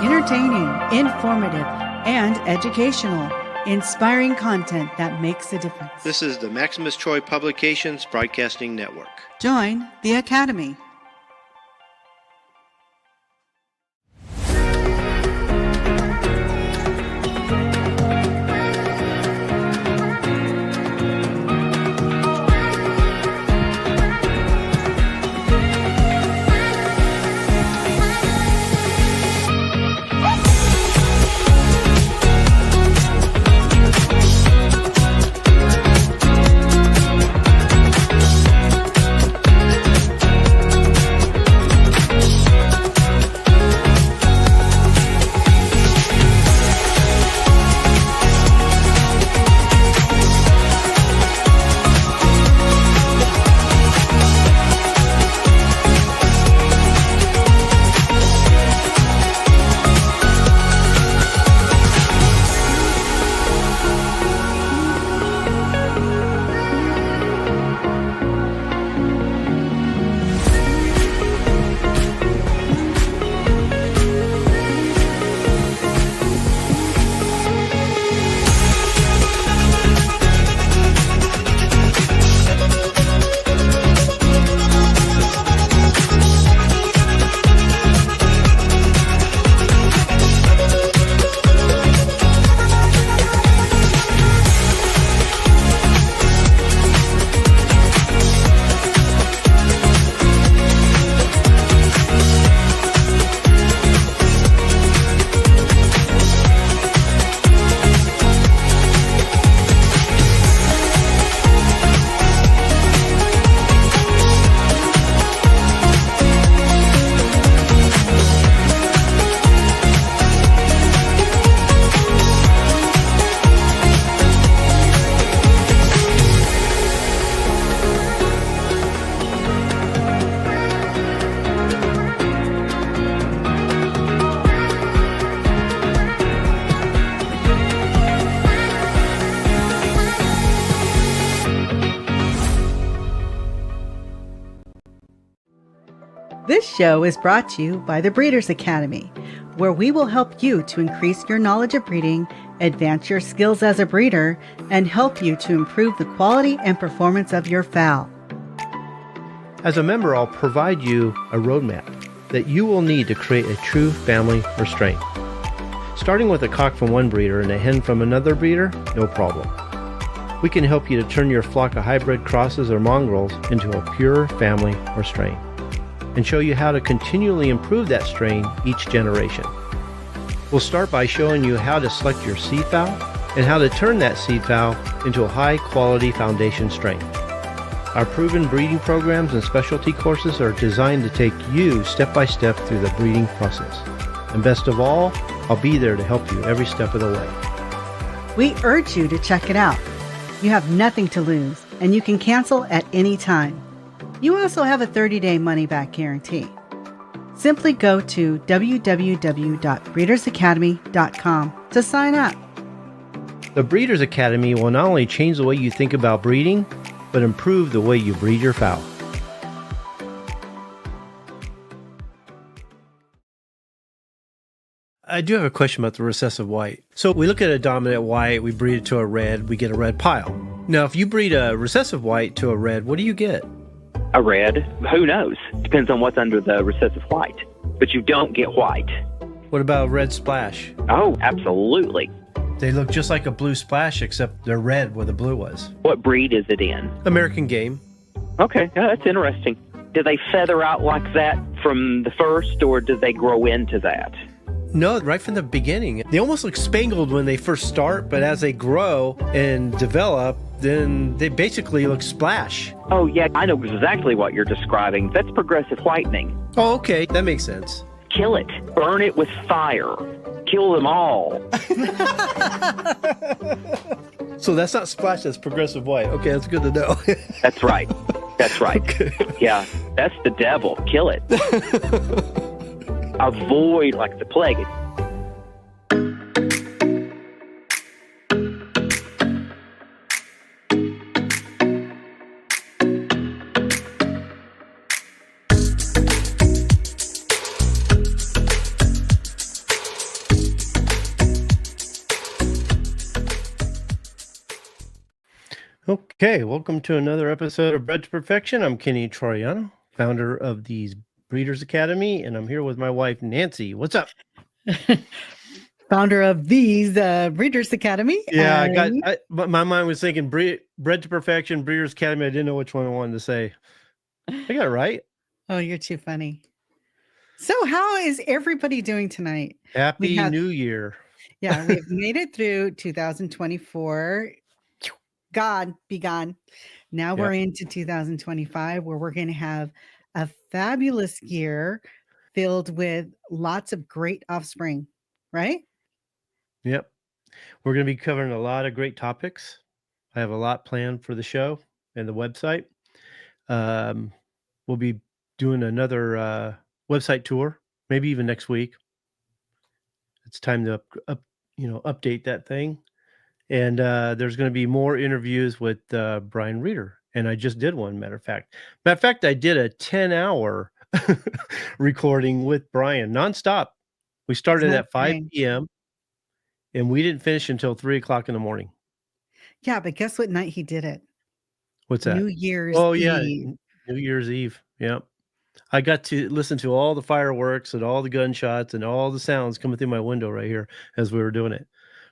Entertaining, informative, and educational. Inspiring content that makes a difference. This is the Maximus Troy Publications Broadcasting Network. Join the Academy. This show is brought to you by the Breeders' Academy, where we will help you to increase your knowledge of breeding, advance your skills as a breeder, and help you to improve the quality and performance of your fowl. As a member, I'll provide you a roadmap that you will need to create a true family restraint. Starting with a cock from one breeder and a hen from another breeder, no problem. We can help you to turn your flock of hybrid crosses or mongrels into a pure family or strain, and show you how to continually improve that strain each generation. We'll start by showing you how to select your seed fowl and how to turn that seed fowl into a high-quality foundation strain. Our proven breeding programs and specialty courses are designed to take you step by step through the breeding process. And best of all, I'll be there to help you every step of the way. We urge you to check it out. You have nothing to lose, and you can cancel at any time. You also have a 30-day money-back guarantee. Simply go to www.breedersacademy.com to sign up. The Breeders' Academy will not only change the way you think about breeding, but improve the way you breed your fowl. I do have a question about the recessive white. So we look at a dominant white, we breed it to a red, we get a red pile. Now, if you breed a recessive white to a red, what do you get? A red? Who knows? Depends on what's under the recessive white. But you don't get white. What about red splash? Oh, absolutely. They look just like a blue splash, except they're red where the blue was. What breed is it in? American game. Okay, that's interesting. Do they feather out like that from the first, or do they grow into that? No, right from the beginning. They almost look spangled when they first start, but as they grow and develop, then they basically look splash. Oh, yeah, I know exactly what you're describing. That's progressive whitening. Oh, okay, that makes sense. Kill it. Burn it with fire. Kill them all. So that's not splash, that's progressive white. Okay, that's good to know. That's right. That's right. Okay. Yeah, that's the devil. Kill it. Avoid like the plague. Okay, welcome to another episode of Bred to Perfection. I'm Kenny Troiano, founder of the Breeders Academy, and I'm here with my wife, Nancy. What's up? Founder of these Breeders Academy. Yeah, but my mind was thinking Bred to Perfection, Breeders Academy. I didn't know which one I wanted to say. I got it right. Oh, you're too funny. So how is everybody doing tonight? Happy New Year. Yeah, we've made it through 2024. God be gone. Now we're into 2025, where we're going to have a fabulous year filled with lots of great offspring, right? Yep. We're going to be covering a lot of great topics. I have a lot planned for the show and the website. We'll be doing another website tour, maybe even next week. It's time to update that thing. And there's going to be more interviews with Brian Reeder. And I just did one, matter of fact. I did a 10-hour recording with Brian nonstop. We started at 5 p.m. and we didn't finish until 3 o'clock in the morning. Yeah, but guess what night he did it? What's that? New Year's Eve. Yeah, New Year's Eve. Yeah. I got to listen to all the fireworks and all the gunshots and all the sounds coming through my window right here as we were doing it.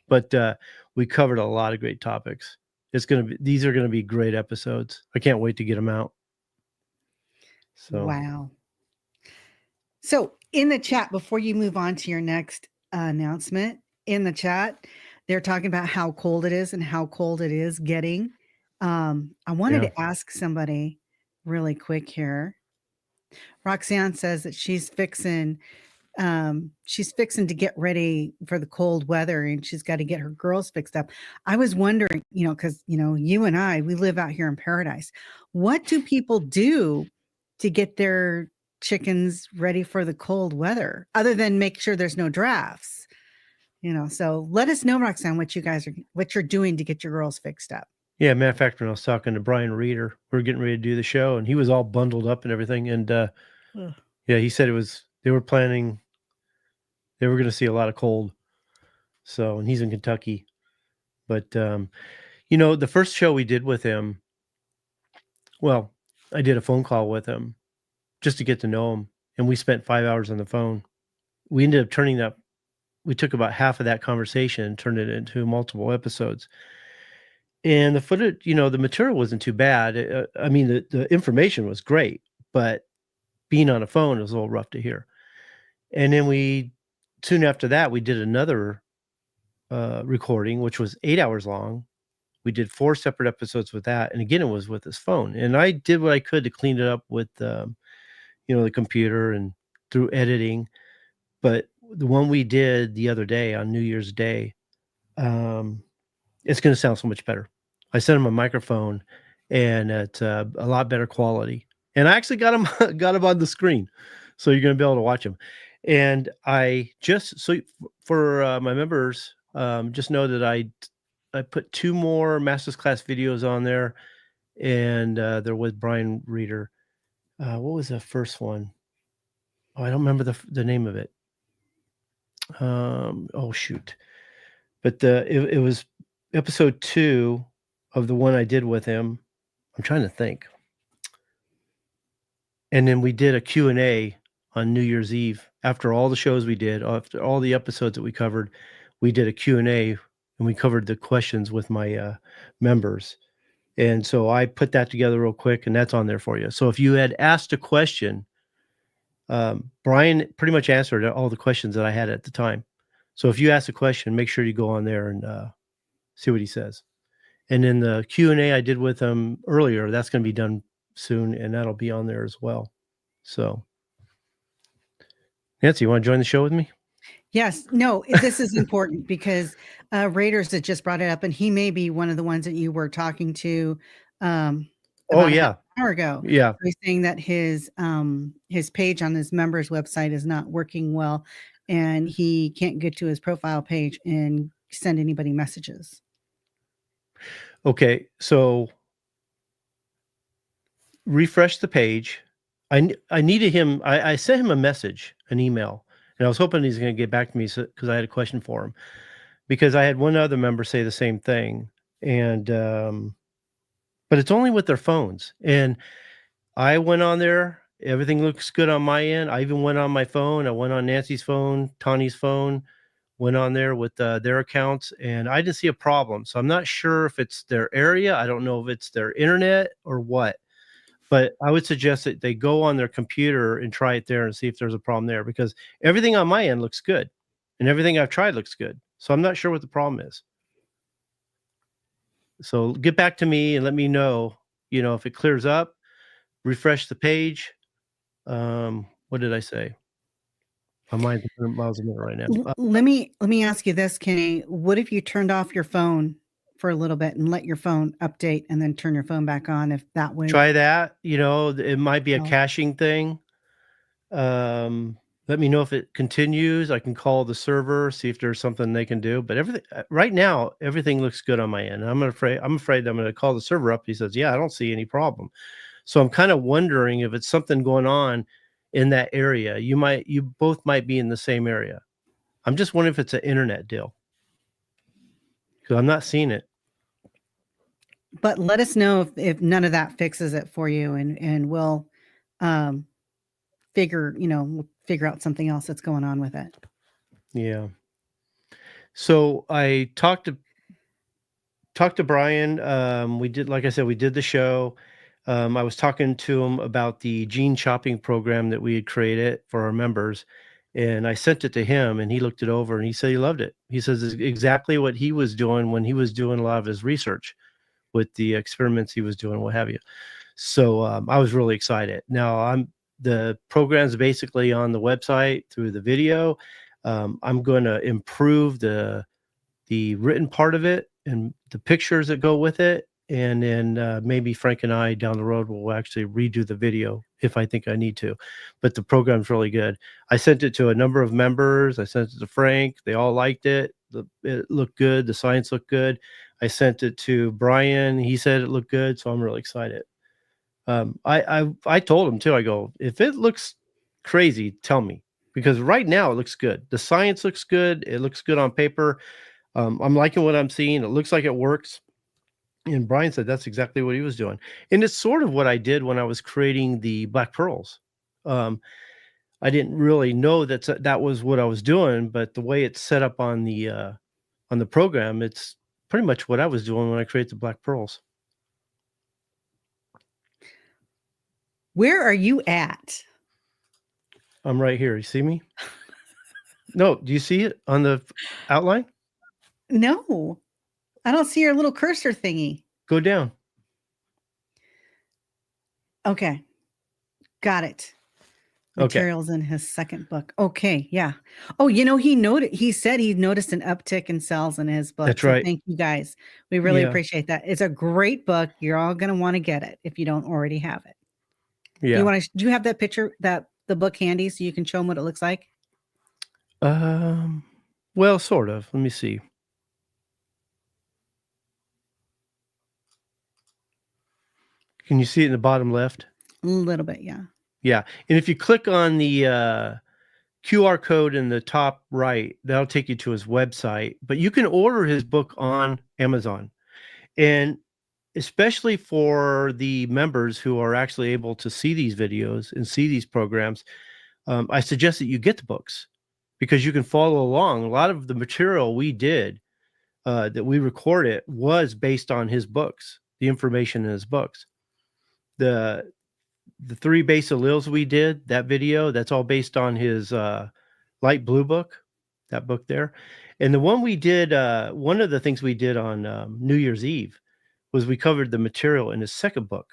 But we covered a lot of great topics. These are going to be great episodes. I can't wait to get them out. So wow. So in the chat, before you move on to your next announcement, in the chat, they're talking about how cold it is and how cold it is getting. I wanted to ask somebody really quick here. Roxanne says that she's fixing to get ready for the cold weather, and she's got to get her girls fixed up. I was wondering, because you and I, we live out here in paradise. What do people do to get their chickens ready for the cold weather, other than make sure there's no drafts? So let us know, Roxanne, what you're doing to get your girls fixed up. Yeah, matter of fact, when I was talking to Brian Reeder, we were getting ready to do the show, and he was all bundled up and everything. And he said they were planning, they were going to see a lot of cold. So, and he's in Kentucky. But, the first show we did with him, well, I did a phone call with him just to get to know him. And we spent 5 hours on the phone. We ended up we took about half of that conversation and turned it into multiple episodes. And the footage, the material wasn't too bad. The information was great, but being on a phone was a little rough to hear. And then soon after that, we did another recording, which was 8 hours long. We did 4 separate episodes with that. And again, it was with his phone. And I did what I could to clean it up with, the computer and through editing. But the one we did the other day on New Year's Day, it's going to sound so much better. I sent him a microphone, and it's a lot better quality. And I actually got him on the screen, so you're going to be able to watch him. And for my members, just know that I put 2 more Masters Class videos on there, and they're with Brian Reeder. What was the first one? Oh, I don't remember the name of it. Oh shoot! But it was episode 2 of the one I did with him. I'm trying to think. And then we did a Q&A on New Year's Eve. After all the shows we did, after all the episodes that we covered, we did a Q&A, and we covered the questions with my members. And so I put that together real quick, and that's on there for you. So if you had asked a question, Brian pretty much answered all the questions that I had at the time. So if you ask a question, make sure you go on there and see what he says. And then the Q&A I did with him earlier, that's going to be done soon, and that'll be on there as well. So, Nancy, you want to join the show with me? Yes. No, this is important because Raiders had just brought it up, and he may be one of the ones that you were talking to an hour ago. Yeah. He's saying that his page on his members website is not working well, and he can't get to his profile page and send anybody messages. Okay, so refresh the page. I needed him. I sent him a message, an email, and I was hoping he's going to get back to me because I had a question for him, because I had one other member say the same thing, and but it's only with their phones. And I went on there. Everything looks good on my end. I even went on my phone. I went on Nancy's phone, Tawny's phone, went on there with their accounts, and I didn't see a problem. So I'm not sure if it's their area. I don't know if it's their internet or what, but I would suggest that they go on their computer and try it there and see if there's a problem there, because everything on my end looks good and everything I've tried looks good. So I'm not sure what the problem is. So get back to me and let me know, if it clears up, refresh the page. What did I say? My mind's 100 miles a minute right now. Let me ask you this, Kenny. What if you turned off your phone for a little bit and let your phone update and then turn your phone back on, if that would Try that. It might be a help? caching thing. Let me know if it continues. I can call the server, see if there's something they can do. But everything right now, everything looks good on my end. I'm afraid I'm going to call the server up. He says, "Yeah, I don't see any problem." So I'm kind of wondering if it's something going on in that area. You both might be in the same area. I'm just wondering if it's an internet deal, because I'm not seeing it. But let us know if none of that fixes it for you, and we'll figure out something else that's going on with it. Yeah. So I talked to Brian. We did, like I said, we did the show. I was talking to him about the gene chopping program that we had created for our members, and I sent it to him, and he looked it over, and he said he loved it. He says it's exactly what he was doing when he was doing a lot of his research with the experiments he was doing, what have you. So I was really excited. Now the program's basically on the website through the video. I'm going to improve the written part of it and the pictures that go with it. And then maybe Frank and I down the road will actually redo the video if I think I need to. But the program's really good. I sent it to a number of members. I sent it to Frank. They all liked it. It looked good. The science looked good. I sent it to Brian. He said it looked good. So I'm really excited. I told him too, I go, if it looks crazy, tell me, because right now it looks good. The science looks good. It looks good on paper. I'm liking what I'm seeing. It looks like it works. And Brian said that's exactly what he was doing. And it's sort of what I did when I was creating the black pearls. I didn't really know that was what I was doing, but the way it's set up on the program, it's pretty much what I was doing when I created the black pearls. Where are you at? I'm right here. You see me? No, do you see it on the outline? No, I don't see your little cursor thingy. Go down. Okay. Got it. Materials in his second book. Okay. Yeah. Oh, he said he noticed an uptick in sales in his book. That's right. So thank you guys. We really appreciate that. It's a great book. You're all going to want to get it if you don't already have it. Yeah. Do you have that picture, the book handy so you can show them what it looks like? Well, sort of. Let me see. Can you see it in the bottom left? A little bit, yeah. Yeah. And if you click on the QR code in the top right, that'll take you to his website. But you can order his book on Amazon. And especially for the members who are actually able to see these videos and see these programs, I suggest that you get the books, because you can follow along. A lot of the material we did, that we recorded, was based on his books, the information in his books. The 3 base alleles we did, that video, that's all based on his light blue book, that book there. And the one we did, one of the things we did on New Year's Eve was we covered the material in his second book.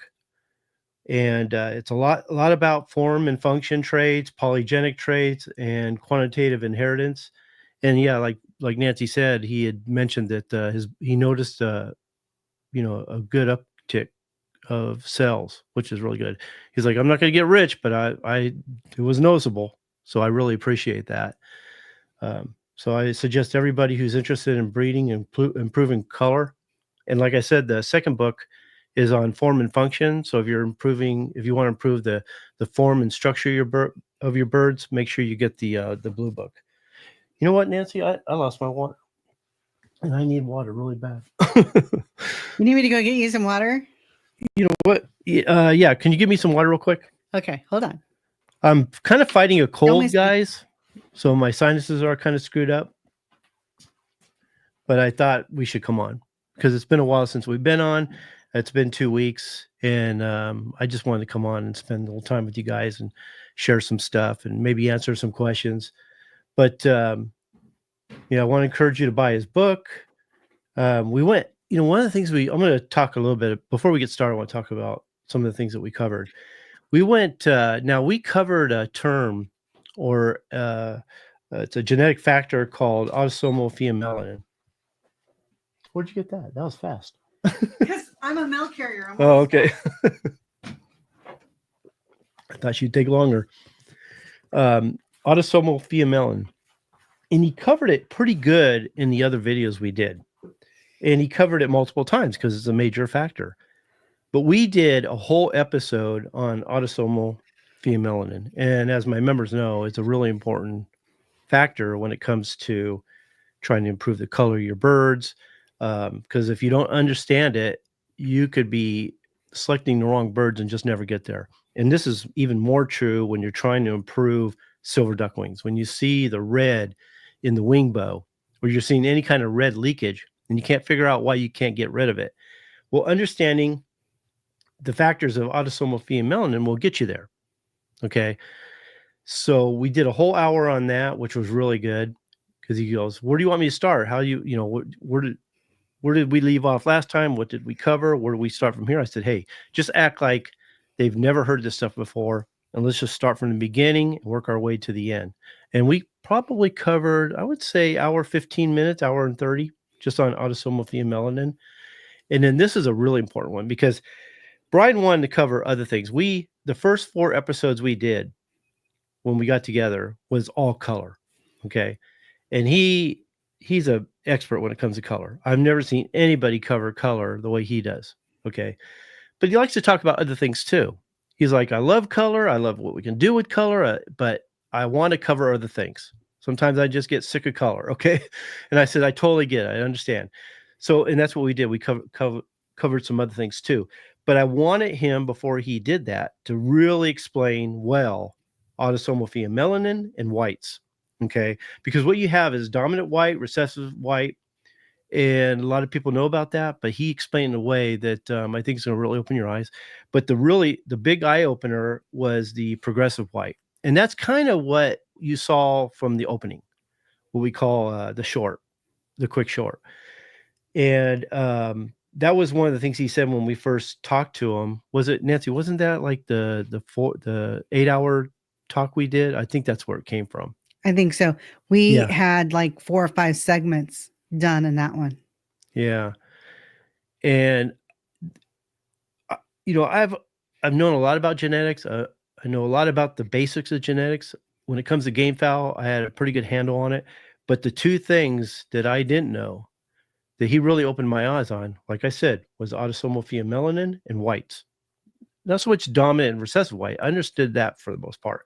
And it's a lot about form and function traits, polygenic traits, and quantitative inheritance. And yeah, like Nancy said, he had mentioned that he noticed a good uptick of cells, which is really good. He's like, I'm not going to get rich, but it was noticeable. So I really appreciate that. So I suggest everybody who's interested in breeding and improving color. And like I said, the second book is on form and function. So if you want to improve the form and structure of your birds, make sure you get the blue book. You know what, Nancy? I lost my water, and I need water really bad. You need me to go get you some water? You know what? Yeah. Can you give me some water real quick? Okay, hold on. I'm kind of fighting a cold, miss me. guys. So my sinuses are kind of screwed up. But I thought we should come on because it's been a while since we've been on. It's been 2 weeks, and I just wanted to come on and spend a little time with you guys and share some stuff and maybe answer some questions. But I want to encourage you to buy his book. We went, one of the things I'm going to talk a little bit before we get started. I want to talk about some of the things that we covered. We went, now we covered a term or it's a genetic factor called autosomal pheomelanin. Where'd you get that? That was fast. Because I'm a mail carrier. Oh, okay. I thought she'd take longer. Autosomal pheomelanin. And he covered it pretty good in the other videos we did. And he covered it multiple times because it's a major factor. But we did a whole episode on autosomal pheomelanin. And as my members know, it's a really important factor when it comes to trying to improve the color of your birds. Because if you don't understand it, you could be selecting the wrong birds and just never get there. And this is even more true when you're trying to improve silver ducklings. When you see the red in the wing bow, or you're seeing any kind of red leakage, and you can't figure out why you can't get rid of it. Well, understanding the factors of autosomal pheomelanin will get you there. Okay. So we did a whole hour on that, which was really good because he goes, where do you want me to start? How where did we leave off last time? What did we cover? Where do we start from here? I said, hey, just act like they've never heard this stuff before. And let's just start from the beginning and work our way to the end. And we probably covered, I would say, hour 15 minutes, hour and 30, just on autosomal pheomelanin. And then this is a really important one because Brian wanted to cover other things. The first 4 episodes we did when we got together was all color. Okay. And he's an expert when it comes to color. I've never seen anybody cover color the way he does. Okay. But he likes to talk about other things too. He's like, I love color. I love what we can do with color, but I want to cover other things. Sometimes I just get sick of color. Okay. And I said, I totally get it. I understand. So, and that's what we did. We covered some other things too. But I wanted him, before he did that, to really explain well autosomal pheomelanin and whites. Okay. Because what you have is dominant white, recessive white. And a lot of people know about that, but he explained in a way that I think is going to really open your eyes. But the big eye opener was the progressive white. And that's kind of what you saw from the opening, what we call the quick short. And that was one of the things he said when we first talked to him. Was it, Nancy? Wasn't that like the 8-hour talk we did? I think that's where it came from. I think so. We had like 4 or 5 segments done in that one. Yeah. And I've known a lot about genetics. I know a lot about the basics of genetics. When it comes to gamefowl, I had a pretty good handle on it. But the 2 things that I didn't know that he really opened my eyes on, like I said, was autosomal pheomelanin and whites. Not so much dominant and recessive white. I understood that for the most part.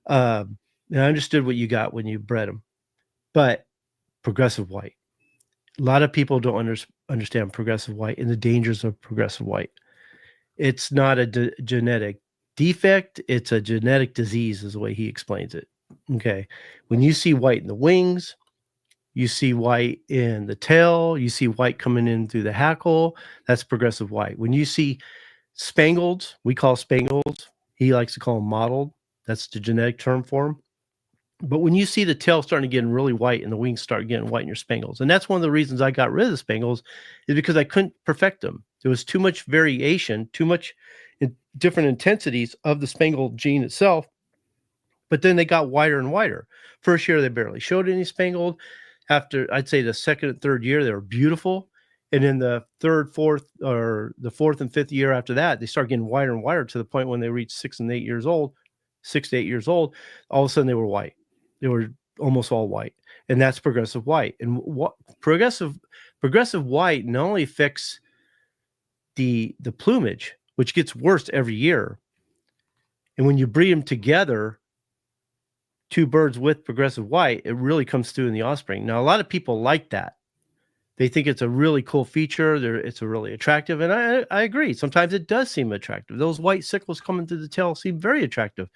And I understood what you got when you bred them. But progressive white. A lot of people don't understand progressive white and the dangers of progressive white. It's not a genetic defect. It's a genetic disease is the way he explains it. Okay. When you see white in the wings, you see white in the tail, you see white coming in through the hackle, that's progressive white. When you see spangled, we call spangled, he likes to call them mottled. That's the genetic term for them. But when you see the tail starting to get really white and the wings start getting white in your spangles, and that's one of the reasons I got rid of the spangles, is because I couldn't perfect them. There was too much variation, too much different intensities of the spangled gene itself. But then they got whiter and whiter. First year, they barely showed any spangled. After, I'd say the second and third year, they were beautiful. And in the third, fourth, or the 4th and 5th year after that, they start getting whiter and whiter to the point when they reached 6 to 8 years old, all of a sudden they were white. They were almost all white. And that's progressive white. And what progressive white not only affects the plumage, which gets worse every year. And when you breed them together, 2 birds with progressive white, it really comes through in the offspring. Now, a lot of people like that. They think it's a really cool feature. It's a really attractive, and I agree. Sometimes it does seem attractive. Those white sickles coming through the tail seem very attractive,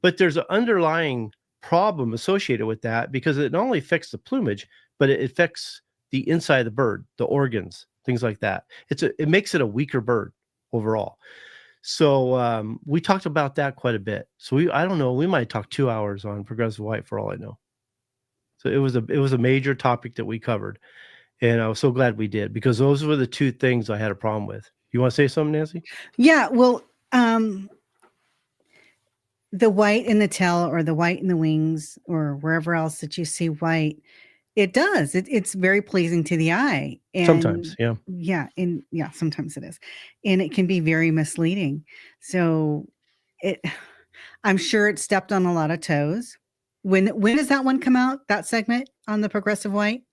but there's an underlying problem associated with that because it not only affects the plumage, but it affects the inside of the bird, the organs, things like that. It makes it a weaker bird overall. So we talked about that quite a bit. So I don't know, we might talk 2 hours on progressive white for all I know. So it was a major topic that we covered. And I was so glad we did because those were the two things I had a problem with. You want to say something, Nancy? Yeah, well, the white in the tail or the white in the wings or wherever else that you see white, it does. It's very pleasing to the eye. And Sometimes, yeah. Yeah, sometimes it is. And it can be very misleading. So I'm sure it stepped on a lot of toes. When does that one come out, that segment on the progressive white?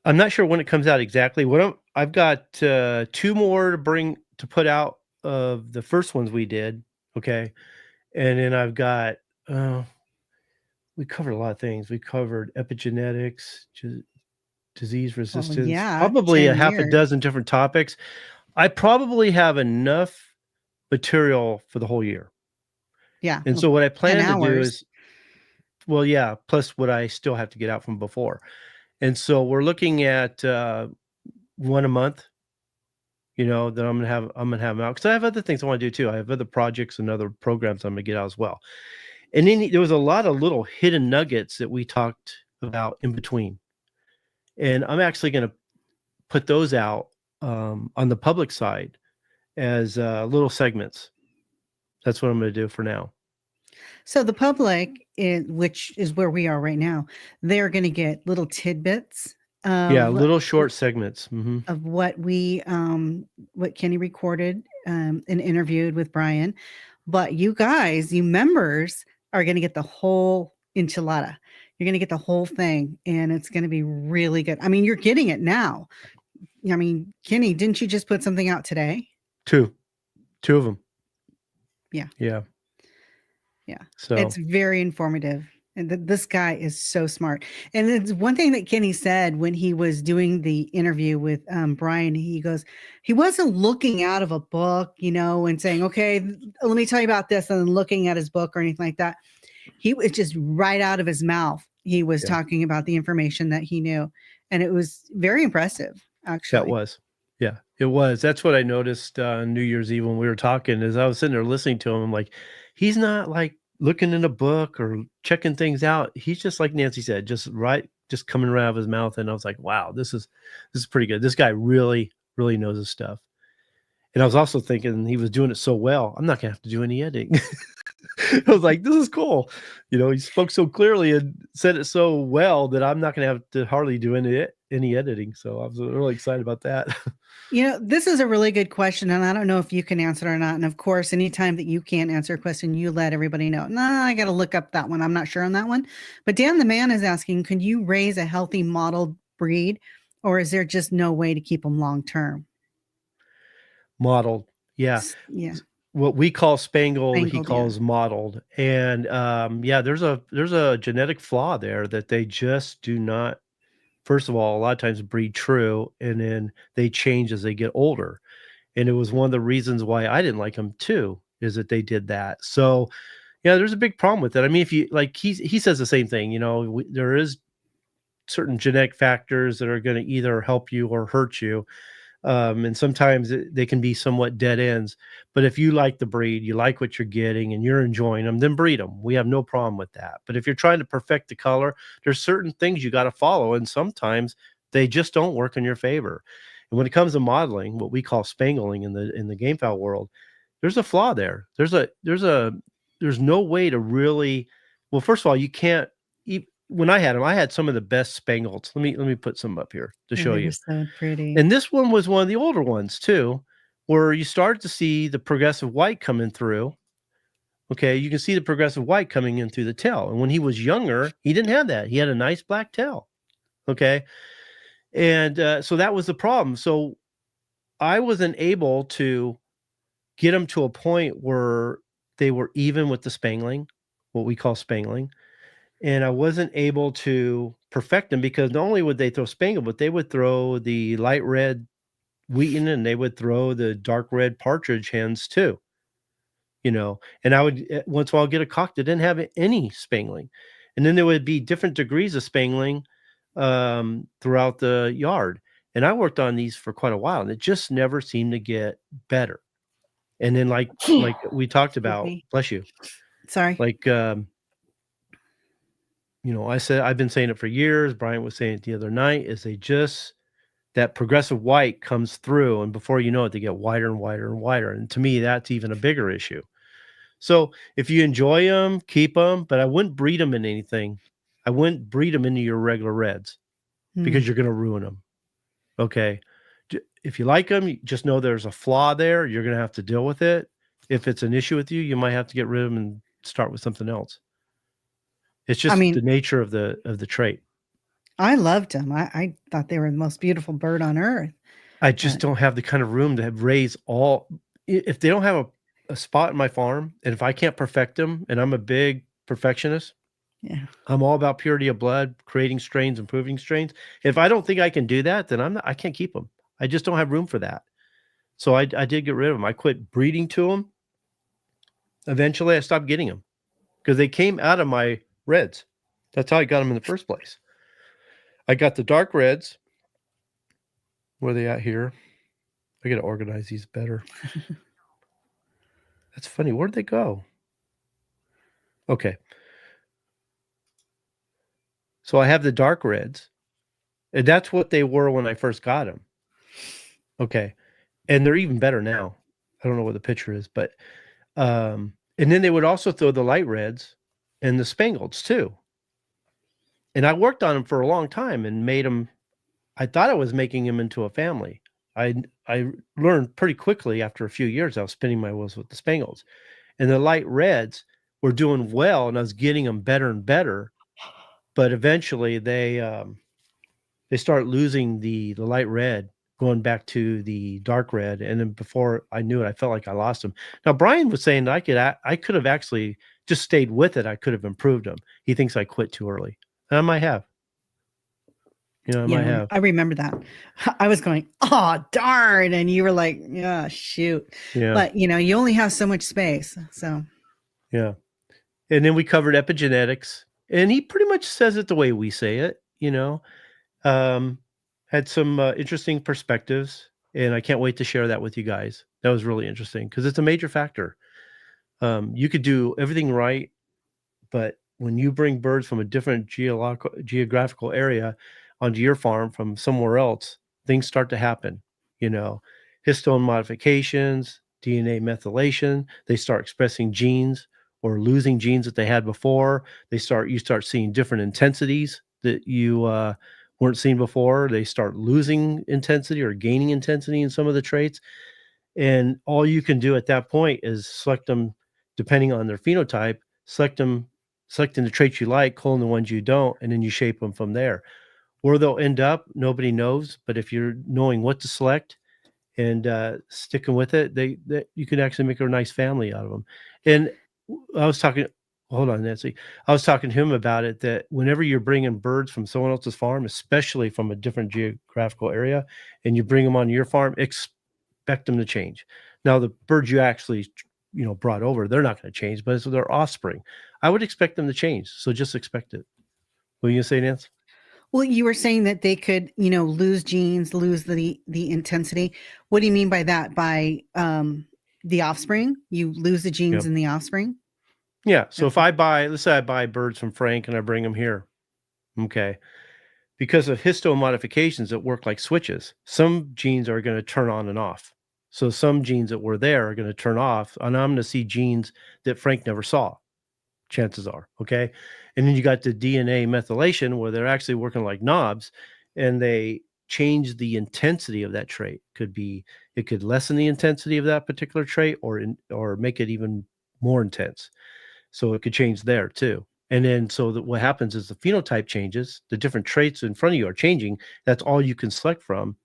I'm not sure when it comes out exactly. I've got 2 more to put out of the first ones we did. Okay. And then I've got, we covered a lot of things. We covered epigenetics, disease resistance, yeah, probably 10 a half a years. dozen different topics. I probably have enough material for the whole year. Yeah. And so what I plan 10 to do hours. is, well, yeah, plus what I still have to get out from before. And so we're looking at one a month, that I'm gonna have them out because I have other things I want to do too. I have other projects and other programs I'm gonna get out as well. And then there was a lot of little hidden nuggets that we talked about in between. And I'm actually gonna put those out on the public side as little segments. That's what I'm gonna do for now. So the public, which is where we are right now, they're going to get little tidbits Yeah, of little short segments. Mm-hmm. of what what Kenny recorded and interviewed with Brian. But you guys, you members, are going to get the whole enchilada. You're going to get the whole thing, and it's going to be really good. I mean, you're getting it now. I mean, Kenny, didn't you just put something out today? 2 of them. Yeah. Yeah. So It's very informative. And this guy is so smart. And it's one thing that Kenny said when he was doing the interview with Brian. He goes, he wasn't looking out of a book, and saying, okay, let me tell you about this, and then looking at his book or anything like that. He was just right out of his mouth. He was talking about the information that he knew. And it was very impressive, actually. that was. Yeah, it was. That's what I noticed on New Year's Eve when we were talking. As I was sitting there listening to him, I'm like, he's not like looking in a book or checking things out. He's just like Nancy said, just coming right out of his mouth. And I was like, wow, this is pretty good. This guy really, really knows his stuff. And I was also thinking he was doing it so well, I'm not gonna have to do any editing. I was like, this is cool. He spoke so clearly and said it so well that I'm not gonna have to hardly do any editing. So I was really excited about that. This is a really good question, and I don't know if you can answer it or not. And of course, anytime that you can't answer a question, you let everybody know. Nah, I got to look up that one. I'm not sure on that one. But Dan the Man is asking, can you raise a healthy mottled breed, or is there just no way to keep them long term? Mottled. Yeah. Yeah. What we call spangled, he Spangled, calls mottled. And there's a genetic flaw there that they just do not, first of all, a lot of times breed true, and then they change as they get older. And it was one of the reasons why I didn't like them too, is that they did that. So yeah, there's a big problem with it. I mean, if you like, he says the same thing, there is certain genetic factors that are going to either help you or hurt you. And sometimes they can be somewhat dead ends. But if you like the breed, you like what you're getting and you're enjoying them, then breed them. We have no problem with that. But if you're trying to perfect the color, there's certain things you got to follow. And sometimes they just don't work in your favor. And when it comes to modeling, what we call spangling in the gamefowl world, there's a flaw there. There's no way to really, well, first of all, you can't, when I had them, I had some of the best spangles. Let me put some up here to show you. So pretty. And this one was one of the older ones too, where you start to see the progressive white coming through. Okay, you can see the progressive white coming in through the tail. And when he was younger, he didn't have that. He had a nice black tail. Okay, and so that was the problem. So I wasn't able to get them to a point where they were even with the spangling, what we call spangling. And I wasn't able to perfect them, because not only would they throw Spangled, but they would throw the light red Wheaton, and they would throw the dark red partridge hens too. And I would once in a while get a cock that didn't have any spangling, and then there would be different degrees of spangling throughout the yard. And I worked on these for quite a while, and it just never seemed to get better. And then like we talked about, bless you. Sorry. Like, I said, I've been saying it for years. Brian was saying it the other night, is that progressive white comes through, and before you know it, they get whiter and whiter and whiter. And to me, that's even a bigger issue. So if you enjoy them, keep them, but I wouldn't breed them in anything. I wouldn't breed them into your regular reds because you're going to ruin them. Okay. If you like them, just know there's a flaw there. You're going to have to deal with it. If it's an issue with you, you might have to get rid of them and start with something else. It's just the nature of the trait. I loved them. I thought they were the most beautiful bird on earth. I just don't have the kind of room to raise all. If they don't have a spot in my farm, and if I can't perfect them, and I'm a big perfectionist, I'm all about purity of blood, creating strains, improving strains. If I don't think I can do that, then I can't keep them. I just don't have room for that. So I did get rid of them. I quit breeding to them. Eventually I stopped getting them because they came out of my reds. That's how I got them in the first place. I got the dark reds. Where are they at here? I got to organize these better. That's funny. Where'd they go? Okay. So I have the dark reds, and that's what they were when I first got them. Okay. And they're even better now. I don't know what the picture is, but, and then they would also throw the light reds and the Spangleds too. And I worked on them for a long time and made them, I thought I was making them into a family. I learned pretty quickly after a few years, I was spinning my wheels with the Spangles, and the light reds were doing well, and I was getting them better and better. But eventually they start losing the light red, going back to the dark red. And then before I knew it, I felt like I lost them. Now, Brian was saying that I could have actually just stayed with it. I could have improved them. He thinks I quit too early. And I might have. I might have. I remember that. I was going, oh, darn. And you were like, yeah, shoot. Yeah. But, you only have so much space. So. Yeah. And then we covered epigenetics. And he pretty much says it the way we say it, had some interesting perspectives. And I can't wait to share that with you guys. That was really interesting because it's a major factor. You could do everything right, but when you bring birds from a different geographical area onto your farm from somewhere else, things start to happen. Histone modifications, DNA methylation, they start expressing genes or losing genes that they had before. You start seeing different intensities that you weren't seeing before. They start losing intensity or gaining intensity in some of the traits. And all you can do at that point is select them depending on their phenotype, selecting the traits you like, culling the ones you don't, and then you shape them from there. Where they'll end up, nobody knows. But if you're knowing what to select and sticking with it, you can actually make a nice family out of them. And I was talking, hold on, Nancy. I was talking to him about it, that whenever you're bringing birds from someone else's farm, especially from a different geographical area, and you bring them on your farm, expect them to change. Now, the birds you actually, brought over, they're not going to change, but it's their offspring. I would expect them to change. So just expect it. What are you going to say, Nancy? Well, you were saying that they could, lose genes, lose the intensity. What do you mean by that? By the offspring? You lose the genes in the offspring? Yeah. So if let's say I buy birds from Frank and I bring them here. Okay. Because of histone modifications that work like switches, some genes are going to turn on and off. So some genes that were there are going to turn off, and I'm going to see genes that Frank never saw. Chances are. Okay. And then you got the DNA methylation where they're actually working like knobs, and they change the intensity of that trait. It could lessen the intensity of that particular trait or make it even more intense. So it could change there too. And then what happens is the phenotype changes, the different traits in front of you are changing. That's all you can select from.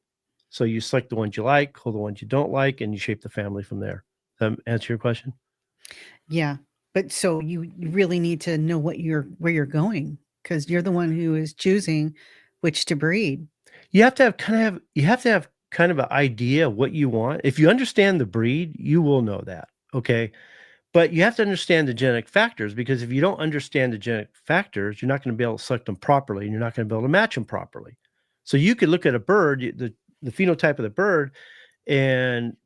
So you select the ones you like, cull the ones you don't like, and you shape the family from there. Answer your question? Yeah. But so you really need to know where you're going. because you're the one who is choosing which to breed. You have to have kind of an idea of what you want. If you understand the breed, you will know that. Okay. But you have to understand the genetic factors, because if you don't understand the genetic factors, you're not going to be able to select them properly, and you're not going to be able to match them properly. So you could look at a bird, the phenotype of the bird, and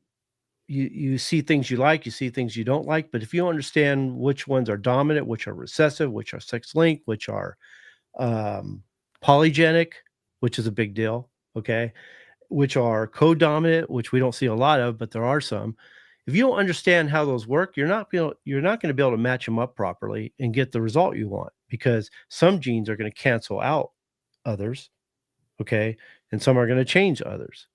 you see things you like, you see things you don't like. But if you don't understand which ones are dominant, which are recessive, which are sex linked, which are polygenic, which is a big deal, okay, which are co-dominant, which we don't see a lot of, but there are some. If you don't understand how those work, you're not going to be able to match them up properly and get the result you want, because some genes are going to cancel out others, okay, and some are going to change others.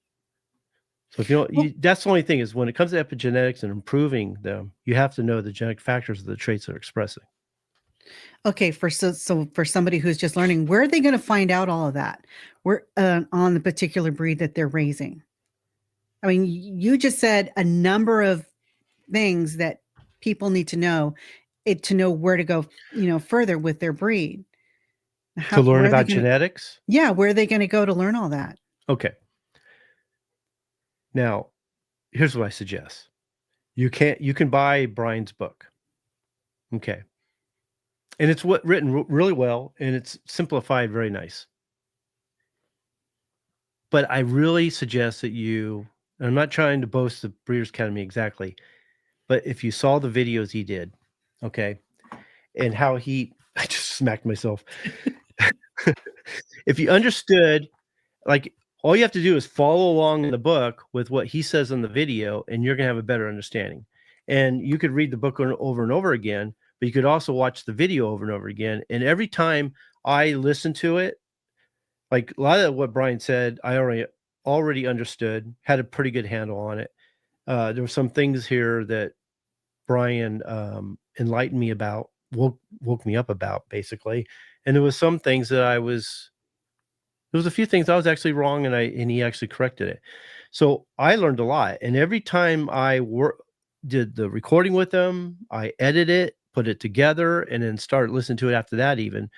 So if you don't, that's the only thing is, when it comes to epigenetics and improving them, you have to know the genetic factors of the traits they're expressing. Okay, so for somebody who's just learning, where are they going to find out all of that? Where on the particular breed that they're raising? I mean, you just said a number of things that people need to know where to go, further with their breed. To learn about genetics? Yeah, where are they going to go to learn all that? Okay. Now, here's what I suggest. You can buy Brian's book. Okay. And it's written really well, and it's simplified very nice. But I really suggest that I'm not trying to boast the Breeders' Academy exactly, but if you saw the videos he did, okay, and how I just smacked myself. If you understood, like, all you have to do is follow along in the book with what he says in the video, and you're going to have a better understanding. And you could read the book over and over again, but you could also watch the video over and over again. And every time I listen to it, like, a lot of what Brian said, I already understood, had a pretty good handle on it. There were some things here that Brian enlightened me about, woke me up about, basically. And there was some things that there was a few things I was actually wrong, and he actually corrected it. So I learned a lot. And every time I did the recording with him, I edited it, put it together, and then started listening to it after that. Even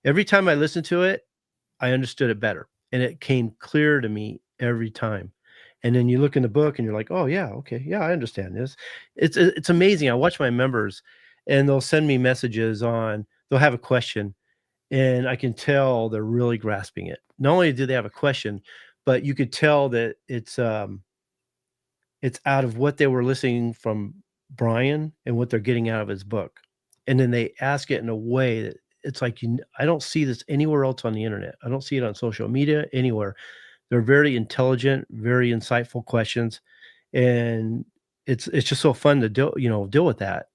every time I listened to it, I understood it better, and it came clear to me every time. And then you look in the book and you're like, oh yeah, okay, yeah, I understand this. It's amazing. I watch my members, and they'll send me messages they'll have a question, and I can tell they're really grasping it. Not only do they have a question, but you could tell that it's out of what they were listening from Brian and what they're getting out of his book. And then they ask it in a way that it's like, I don't see this anywhere else on the internet. I don't see it on social media, anywhere. They're very intelligent, very insightful questions. And it's just so fun to deal with that.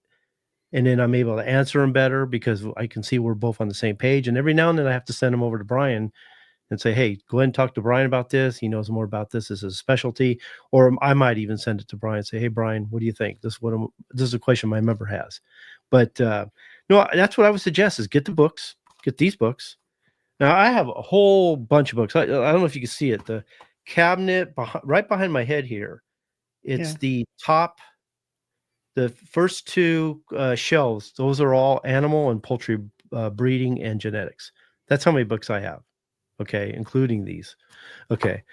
And then I'm able to answer them better, because I can see we're both on the same page. And every now and then I have to send them over to Brian and say, hey, go ahead and talk to Brian about this. He knows more about this. This is a specialty. Or I might even send it to Brian and say, hey, Brian, what do you think? This is a question my member has. But no, that's what I would suggest, is get the books, get these books. Now, I have a whole bunch of books. I don't know if you can see it. The cabinet right behind my head here, it's the first two shelves. Those are all animal and poultry breeding and genetics. That's how many books I have, okay, including these. Okay.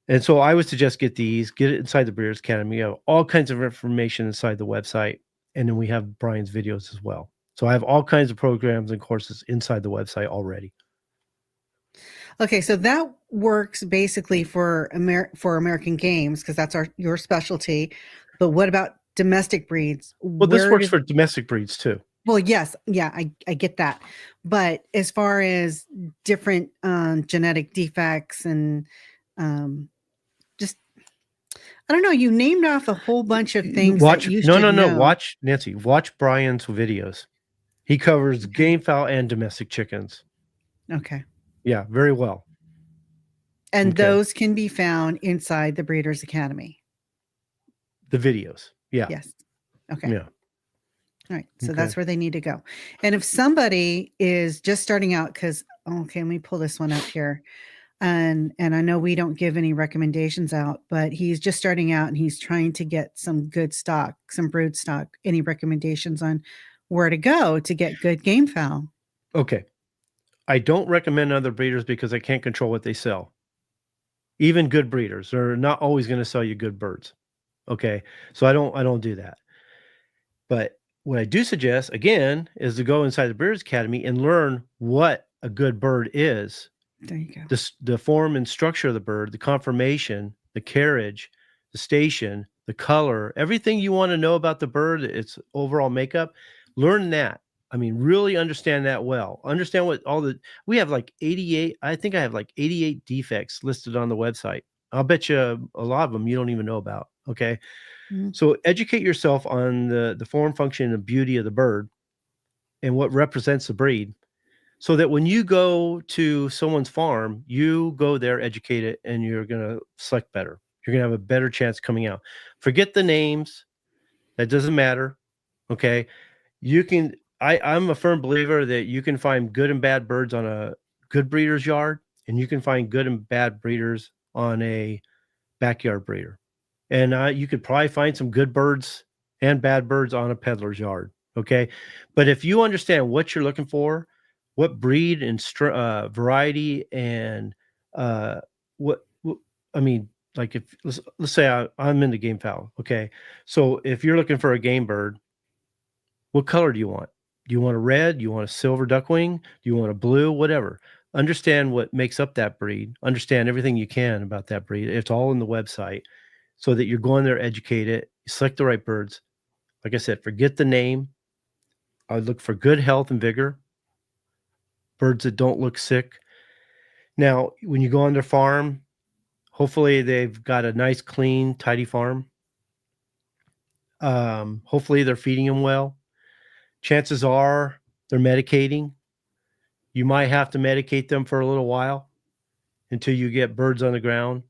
And so I would suggest get it inside the Breeders' Academy. You have all kinds of information inside the website. And then we have Brian's videos as well. So I have all kinds of programs and courses inside the website already. Okay, so that works basically for American games, because that's your specialty. But what about domestic breeds? Well, this works for domestic breeds too. Well, yes, yeah, I get that. But as far as different genetic defects and just, I don't know, you named off a whole bunch of things that you should know. Watch, Nancy, watch Brian's videos. He covers gamefowl and domestic chickens. Okay. Yeah, very well. And those can be found inside the Breeders' Academy. The videos. Yeah. Yes. Okay. Yeah. All right. So that's where they need to go. And if somebody is just starting out, let me pull this one up here. And I know we don't give any recommendations out, but he's just starting out and he's trying to get some good stock, some brood stock. Any recommendations on where to go to get good gamefowl? Okay. I don't recommend other breeders because I can't control what they sell. Even good breeders are not always going to sell you good birds. Okay. So I don't do that. But what I do suggest again is to go inside the Breeders' Academy and learn what a good bird is. There you go. The form and structure of the bird, the conformation, the carriage, the station, the color, everything you want to know about the bird, its overall makeup, learn that. I mean, really understand that well. Understand what we have like 88, I think I have like 88 defects listed on the website. I'll bet you a lot of them you don't even know about. Okay. Mhm. So educate yourself on the form, function, and beauty of the bird and what represents the breed, so that when you go to someone's farm, you go there educated and you're going to select better. You're going to have a better chance coming out. Forget the names. That doesn't matter. Okay. I'm a firm believer that you can find good and bad birds on a good breeder's yard, and you can find good and bad breeders on a backyard breeder. And you could probably find some good birds and bad birds on a peddler's yard. Okay. But if you understand what you're looking for, what breed and variety and what I mean, like if let's say I'm into gamefowl. Okay. So if you're looking for a game bird, what color do you want? Do you want a red? Do you want a silver duckwing? Do you want a blue? Whatever. Understand what makes up that breed. Understand everything you can about that breed. It's all in the website, so that you're going there educated. You select the right birds. Like I said, forget the name. I would look for good health and vigor, birds that don't look sick. Now, when you go on their farm, hopefully they've got a nice, clean, tidy farm. Hopefully they're feeding them well. Chances are they're medicating. You might have to medicate them for a little while until you get birds on the ground.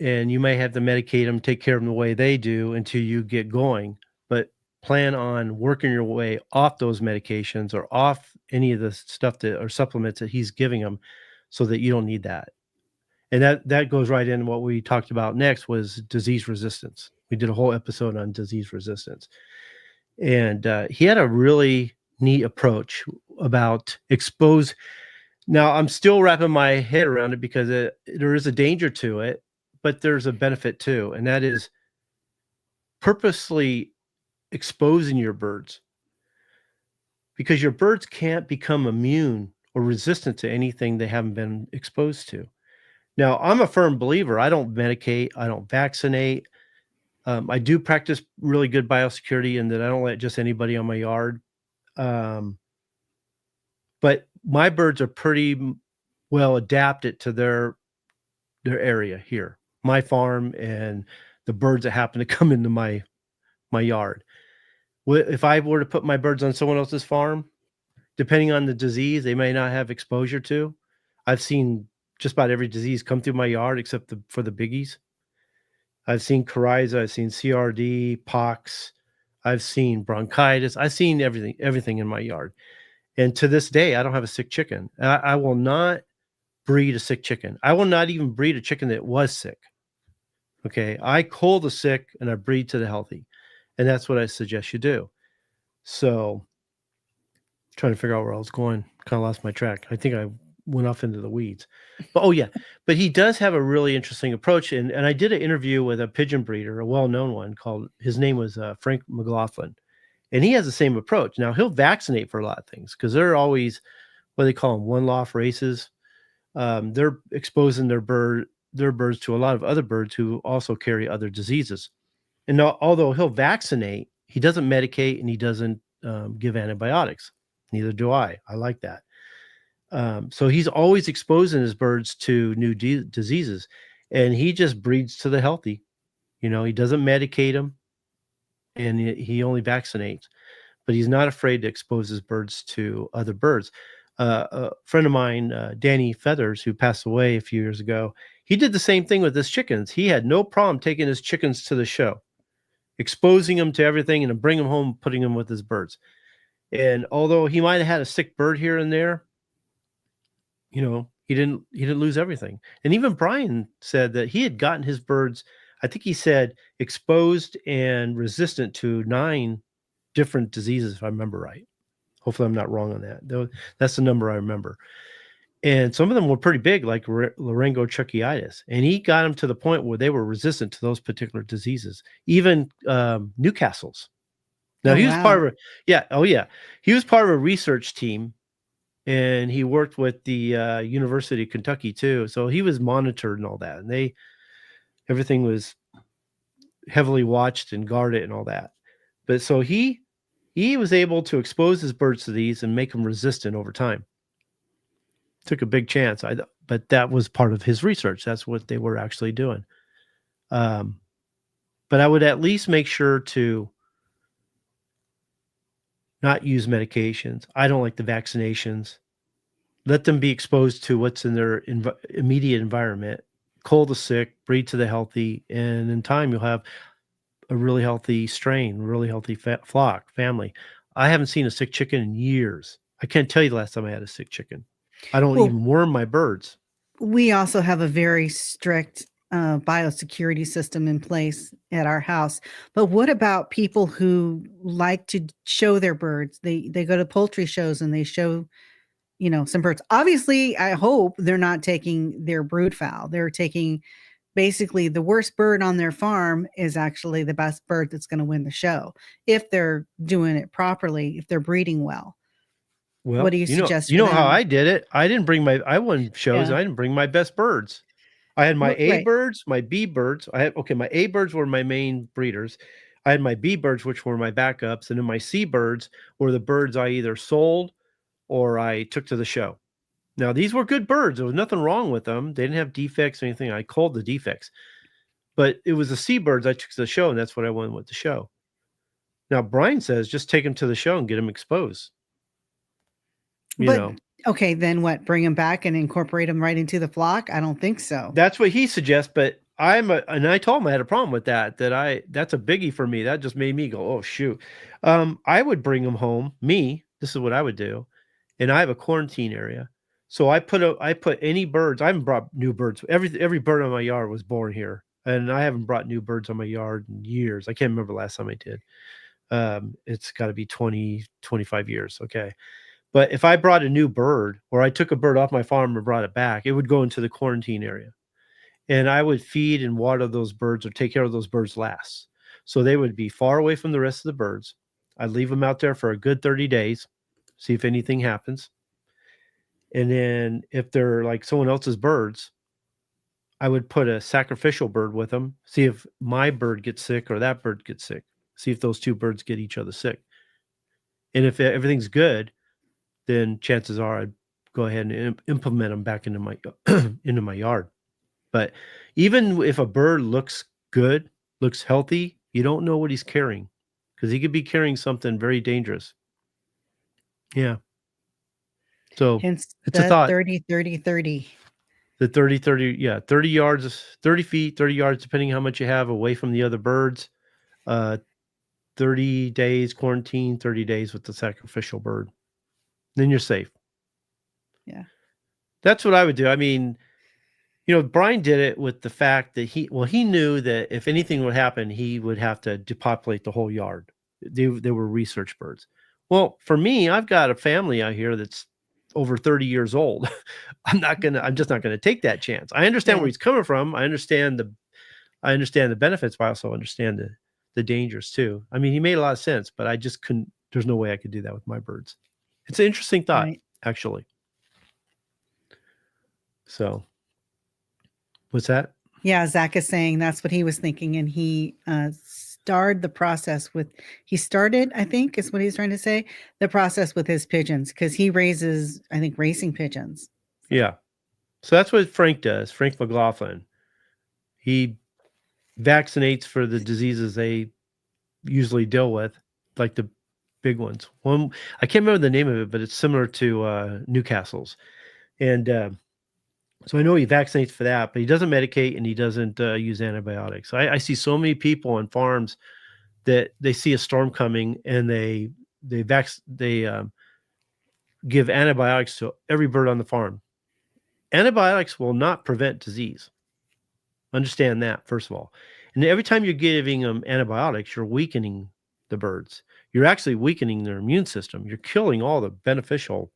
And you may have to medicate them, take care of them the way they do until you get going. But plan on working your way off those medications or off any of the stuff or supplements that he's giving them, so that you don't need that. And that goes right in what we talked about next was disease resistance. We did a whole episode on disease resistance. And he had a really neat approach about expose. Now, I'm still wrapping my head around it because there is a danger to it, but there's a benefit too. And that is purposely exposing your birds, because your birds can't become immune or resistant to anything they haven't been exposed to. Now, I'm a firm believer. I don't medicate. I don't vaccinate. I do practice really good biosecurity in that I don't let just anybody on my yard. But my birds are pretty well adapted to their area here, my farm, and the birds that happen to come into my yard. If I were to put my birds on someone else's farm, depending on the disease they may not have exposure to, I've seen just about every disease come through my yard except for the biggies. I've seen coryza, I've seen CRD, pox, I've seen bronchitis, I've seen everything in my yard. And to this day, I don't have a sick chicken. I will not breed a sick chicken. I will not even breed a chicken that was sick. Okay. I cull the sick and I breed to the healthy. And that's what I suggest you do. So, trying to figure out where I was going, kind of lost my track. I think I went off into the weeds. But he does have a really interesting approach. And I did an interview with a pigeon breeder, a well-known one his name was Frank McLaughlin. And he has the same approach. Now, he'll vaccinate for a lot of things because they're always what they call them one-off races. They're exposing their birds to a lot of other birds who also carry other diseases. And now, although he'll vaccinate, he doesn't medicate and he doesn't give antibiotics. Neither do I. I like that. So he's always exposing his birds to new diseases, and he just breeds to the healthy. He doesn't medicate them, and he only vaccinates, but he's not afraid to expose his birds to other birds. A friend of mine, Danny Feathers, who passed away a few years ago, he did the same thing with his chickens. He had no problem taking his chickens to the show, exposing them to everything, and then bring them home, putting them with his birds. And although he might have had a sick bird here and there, he didn't lose everything. And even Brian said that he had gotten his birds, I think he said, exposed and resistant to 9 different diseases, if I remember right. Hopefully I'm not wrong on that. That's the number I remember. And some of them were pretty big, like laryngotracheitis. And he got them to the point where they were resistant to those particular diseases, even Newcastle's. Now, Oh, he was part wow. of he was part of a research team, and he worked with the University of Kentucky too. So he was monitored and all that. And everything was heavily watched and guarded and all that. But so he was able to expose his birds to these and make them resistant over time. Took a big chance, but that was part of his research. That's what they were actually doing. But I would at least make sure to not use medications. I don't like the vaccinations. Let them be exposed to what's in their immediate environment. Cull the sick, breed to the healthy, and in time you'll have a really healthy strain, really healthy flock, family. I haven't seen a sick chicken in years. I can't tell you the last time I had a sick chicken. I don't Well, even worm my birds. we also have a very strict biosecurity system in place at our house. But what about people who like to show their birds? They go to poultry shows and they show, some birds. Obviously, I hope they're not taking their brood fowl. They're taking basically the worst bird on their farm is actually the best bird that's going to win the show if they're doing it properly, if they're breeding well. Well, What do you suggest you for know how them? I did it. I won shows. Yeah. And I didn't bring my best birds. I had my A Right. birds, my B birds. My A birds were my main breeders. I had my B birds, which were my backups, and then my C birds were the birds I either sold or I took to the show. Now, these were good birds. There was nothing wrong with them. They didn't have defects or anything. I culled the defects. But it was the C birds I took to the show, and that's what I won with the show. Now, Brian says just take them to the show and get them exposed. But okay, then what? Bring them back and incorporate them right into the flock? I don't think so. That's what he suggests, but and I told him I had a problem with that that's a biggie for me. That just made me go, oh shoot. I would bring them home. This is what I would do. And I have a quarantine area. So I put any birds. I haven't brought new birds. Every bird on my yard was born here. And I haven't brought new birds on my yard in years. I can't remember the last time I did. It's got to be 20, 25 years. Okay. But if I brought a new bird or I took a bird off my farm and brought it back, it would go into the quarantine area. And I would feed and water those birds or take care of those birds last. So they would be far away from the rest of the birds. I'd leave them out there for a good 30 days, see if anything happens. And then if they're like someone else's birds, I would put a sacrificial bird with them, see if my bird gets sick or that bird gets sick, see if those two birds get each other sick. And if everything's good, then chances are I'd go ahead and implement them back into my into my yard. But even if a bird looks good, looks healthy, you don't know what he's carrying because he could be carrying something very dangerous. Yeah. So Hence it's a the thought. 30, 30, 30. The 30, yeah, 30 yards, 30 feet, 30 yards, depending how much you have away from the other birds. 30 days quarantine, 30 days with the sacrificial bird. Then you're safe. Yeah. That's what I would do. I mean, Brian did it with the fact that he knew that if anything would happen, he would have to depopulate the whole yard. They were research birds. Well, for me, I've got a family out here that's over 30 years old. I'm just not gonna take that chance. I understand where he's coming from. I understand the benefits, but I also understand the dangers too. I mean, he made a lot of sense, but I just couldn't. There's no way I could do that with my birds. It's an interesting thought, actually. So. What's that? Yeah, Zach is saying that's what he was thinking, and he started the process he started, I think is what he's trying to say, the process with his pigeons, because he raises, I think, racing pigeons. Yeah. So that's what Frank does, Frank McLaughlin. He vaccinates for the diseases they usually deal with, like the big ones. One, I can't remember the name of it, but it's similar to Newcastle's. And so I know he vaccinates for that, but he doesn't medicate and he doesn't use antibiotics. I see so many people on farms that they see a storm coming and they give antibiotics to every bird on the farm. Antibiotics will not prevent disease. Understand that, first of all. And every time you're giving them antibiotics, you're weakening the birds. you're actually weakening their immune system. You're killing all the beneficial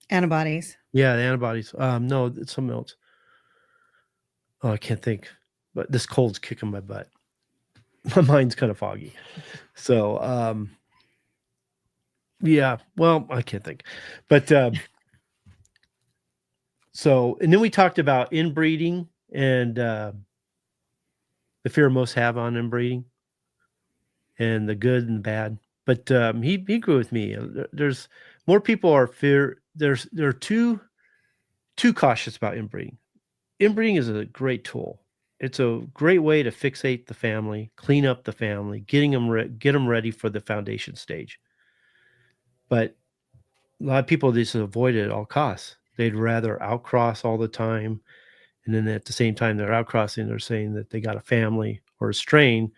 Antibodies. Yeah, the antibodies. No, it's something else. Oh, I can't think. But this cold's kicking my butt. My mind's kind of foggy. So, yeah. Well, I can't think. But so, and then we talked about inbreeding and the fear most have on inbreeding, and the good and the bad. But he agreed with me. There's more people are fear. They're too cautious about inbreeding. Inbreeding is a great tool. It's a great way to fixate the family, clean up the family, get them ready for the foundation stage. But a lot of people just avoid it at all costs. They'd rather outcross all the time, and then at the same time they're outcrossing, they're saying that they got a family or a strain,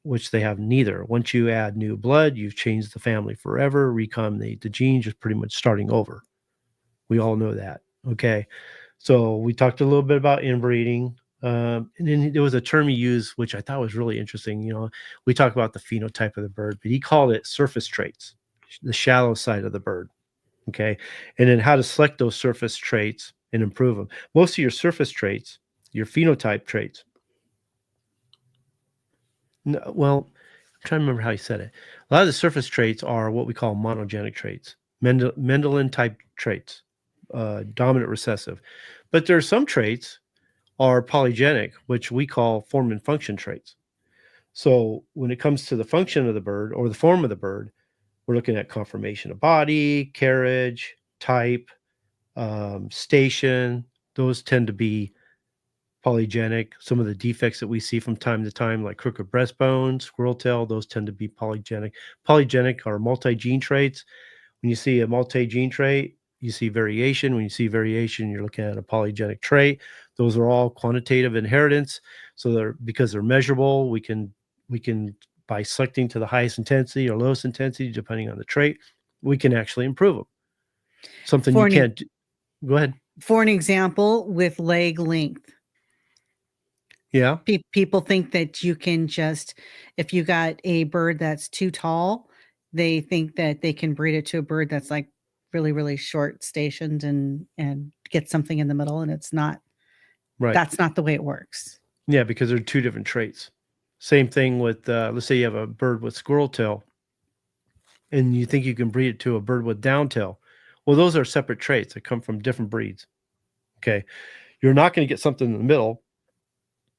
which they have neither. Once you add new blood, you've changed the family forever. Recombinate the genes, just pretty much starting over. We all know that. Okay. So we talked a little bit about inbreeding. And then there was a term he used, which I thought was really interesting. You know, we talk about the phenotype of the bird, but he called it surface traits, the shallow side of the bird. Okay. And then how to select those surface traits and improve them. Most of your surface traits, your phenotype traits. No, well, I'm trying to remember how he said it. A lot of the surface traits are what we call monogenic traits, Mendelian type traits, dominant recessive. But there are some traits are polygenic, which we call form and function traits. So when it comes to the function of the bird or the form of the bird, we're looking at conformation of body, carriage, type, station. Those tend to be polygenic. Some of the defects that we see from time to time, like crooked breastbone, squirrel tail, those tend to be polygenic. Polygenic are multi-gene traits. When you see a multi-gene trait, you see variation. When you see variation, you're looking at a polygenic trait. Those are all quantitative inheritance. So because they're measurable, we can by selecting to the highest intensity or lowest intensity, depending on the trait, we can actually improve them. Something you can't do. Go ahead. For an example, with leg length. Yeah. People think that you can just, if you got a bird that's too tall, they think that they can breed it to a bird that's like really, really short stationed and get something in the middle. And it's not, right. That's not the way it works. Yeah, because they're two different traits. Same thing with, let's say you have a bird with squirrel tail and you think you can breed it to a bird with down tail. Well, those are separate traits that come from different breeds. Okay. You're not going to get something in the middle.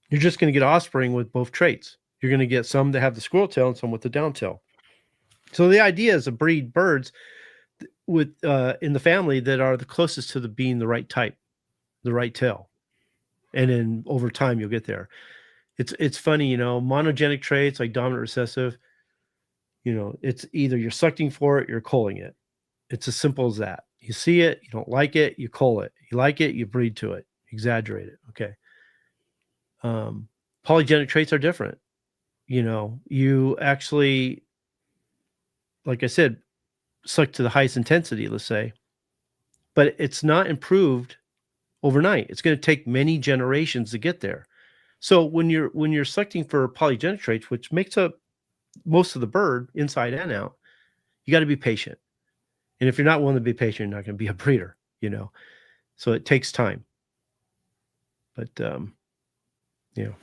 You're just going to get offspring with both traits. You're going to get some that have the squirrel tail and some with the down tail. So the idea is to breed birds with in the family that are the closest to being the right type, the right tail. And then over time you'll get there. It's funny, you know, monogenic traits like dominant recessive, you know, it's either you're selecting for it, you're culling it. It's as simple as that. You see it, you don't like it, you cull it. You like it, you breed to it, exaggerate it. Okay. Polygenic traits are different. You know, you actually, like I said, select to the highest intensity, let's say, but it's not improved overnight. It's going to take many generations to get there. So when you're selecting for polygenic traits, which makes up most of the bird inside and out, you got to be patient. And if you're not willing to be patient, you're not going to be a breeder, you know. So it takes time. But you know.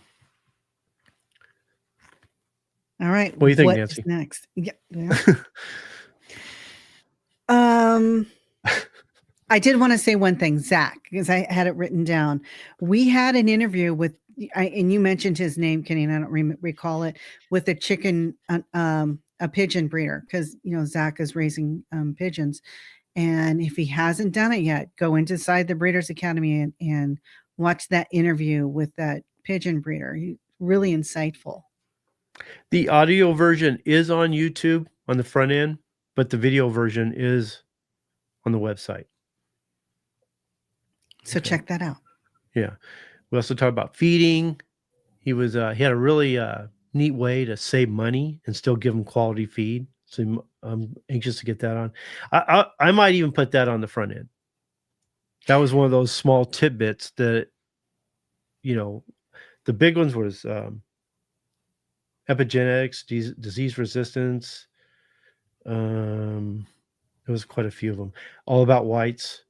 All right. What do you think, Nancy? What's next? Yeah. I did want to say one thing, Zach, because I had it written down. We had an interview with, and you mentioned his name, Kenny, and I don't recall it, with a pigeon breeder, because, you know, Zach is raising pigeons. And if he hasn't done it yet, go inside the Breeders Academy and watch that interview with that pigeon breeder. He's really insightful. The audio version is on YouTube on the front end, but the video version is on the website. So check that out. Yeah. We also talked about feeding. He had a really neat way to save money and still give them quality feed. So I'm anxious to get that on. I might even put that on the front end. That was one of those small tidbits that, you know, the big ones was epigenetics, disease resistance. There was quite a few of them. All about whites,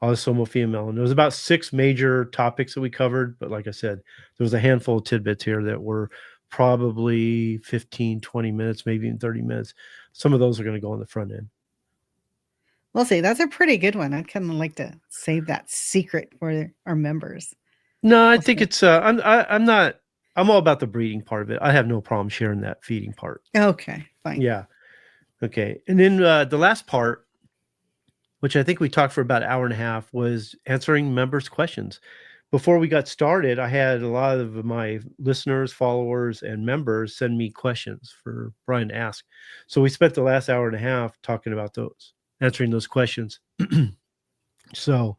autosomal female. And there was about 6 major topics that we covered. But like I said, there was a handful of tidbits here that were probably 15, 20 minutes, maybe even 30 minutes. Some of those are going to go on the front end. We'll see. That's a pretty good one. I'd kind of like to save that secret for our members. No, I think it's, I'm all about the breeding part of it. I have no problem sharing that feeding part. Okay, fine. Yeah. Okay. And then the last part, which I think we talked for about an hour and a half, was answering members' questions. Before we got started, I had a lot of my listeners, followers, and members send me questions for Brian to ask. So we spent the last hour and a half talking about those, answering those questions. So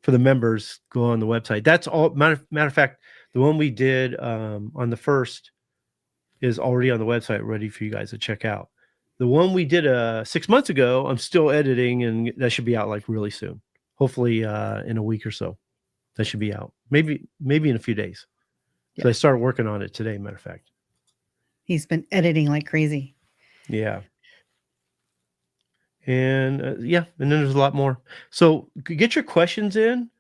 for the members, go on the website. That's all. Matter of fact, the one we did on the 1st is already on the website, ready for you guys to check out. The one we did 6 months ago, I'm still editing, and that should be out like really soon. Hopefully in a week or so. That should be out. Maybe in a few days. Yeah. So I started working on it today, matter of fact. He's been editing like crazy. Yeah. And and then there's a lot more. So get your questions in,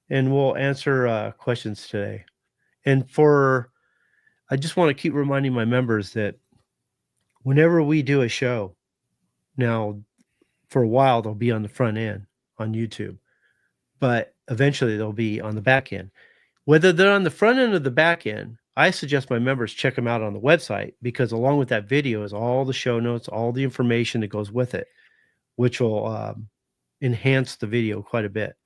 and we'll answer questions today. And I just want to keep reminding my members that whenever we do a show, now for a while, they'll be on the front end on YouTube, but eventually they'll be on the back end. Whether they're on the front end or the back end, I suggest my members check them out on the website, because along with that video is all the show notes, all the information that goes with it, which will enhance the video quite a bit.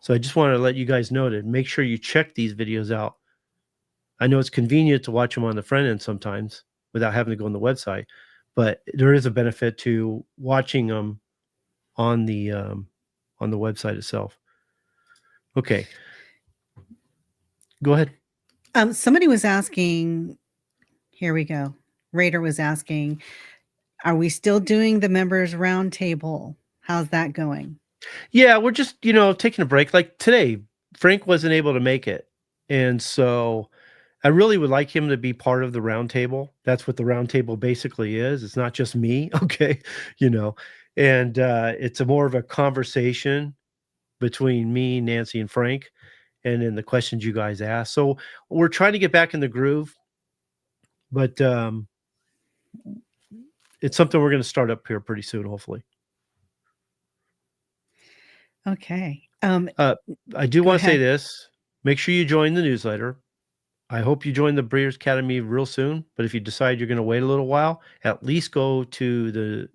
So I just want to let you guys know to make sure you check these videos out. I know it's convenient to watch them on the front end sometimes without having to go on the website, but there is a benefit to watching them on the website itself. Okay. Go ahead. Somebody was asking, here we go. Raider was asking, are we still doing the members roundtable? How's that going? Yeah, we're just, taking a break. Like today, Frank wasn't able to make it. And so I really would like him to be part of the roundtable. That's what the roundtable basically is. It's not just me. Okay. And it's more of a conversation between me, Nancy, and Frank, and then the questions you guys ask. So we're trying to get back in the groove, but it's something we're going to start up here pretty soon, hopefully. Okay. I do want to say this. Make sure you join the newsletter. I hope you join the Breeders' Academy real soon, but if you decide you're going to wait a little while, at least go to the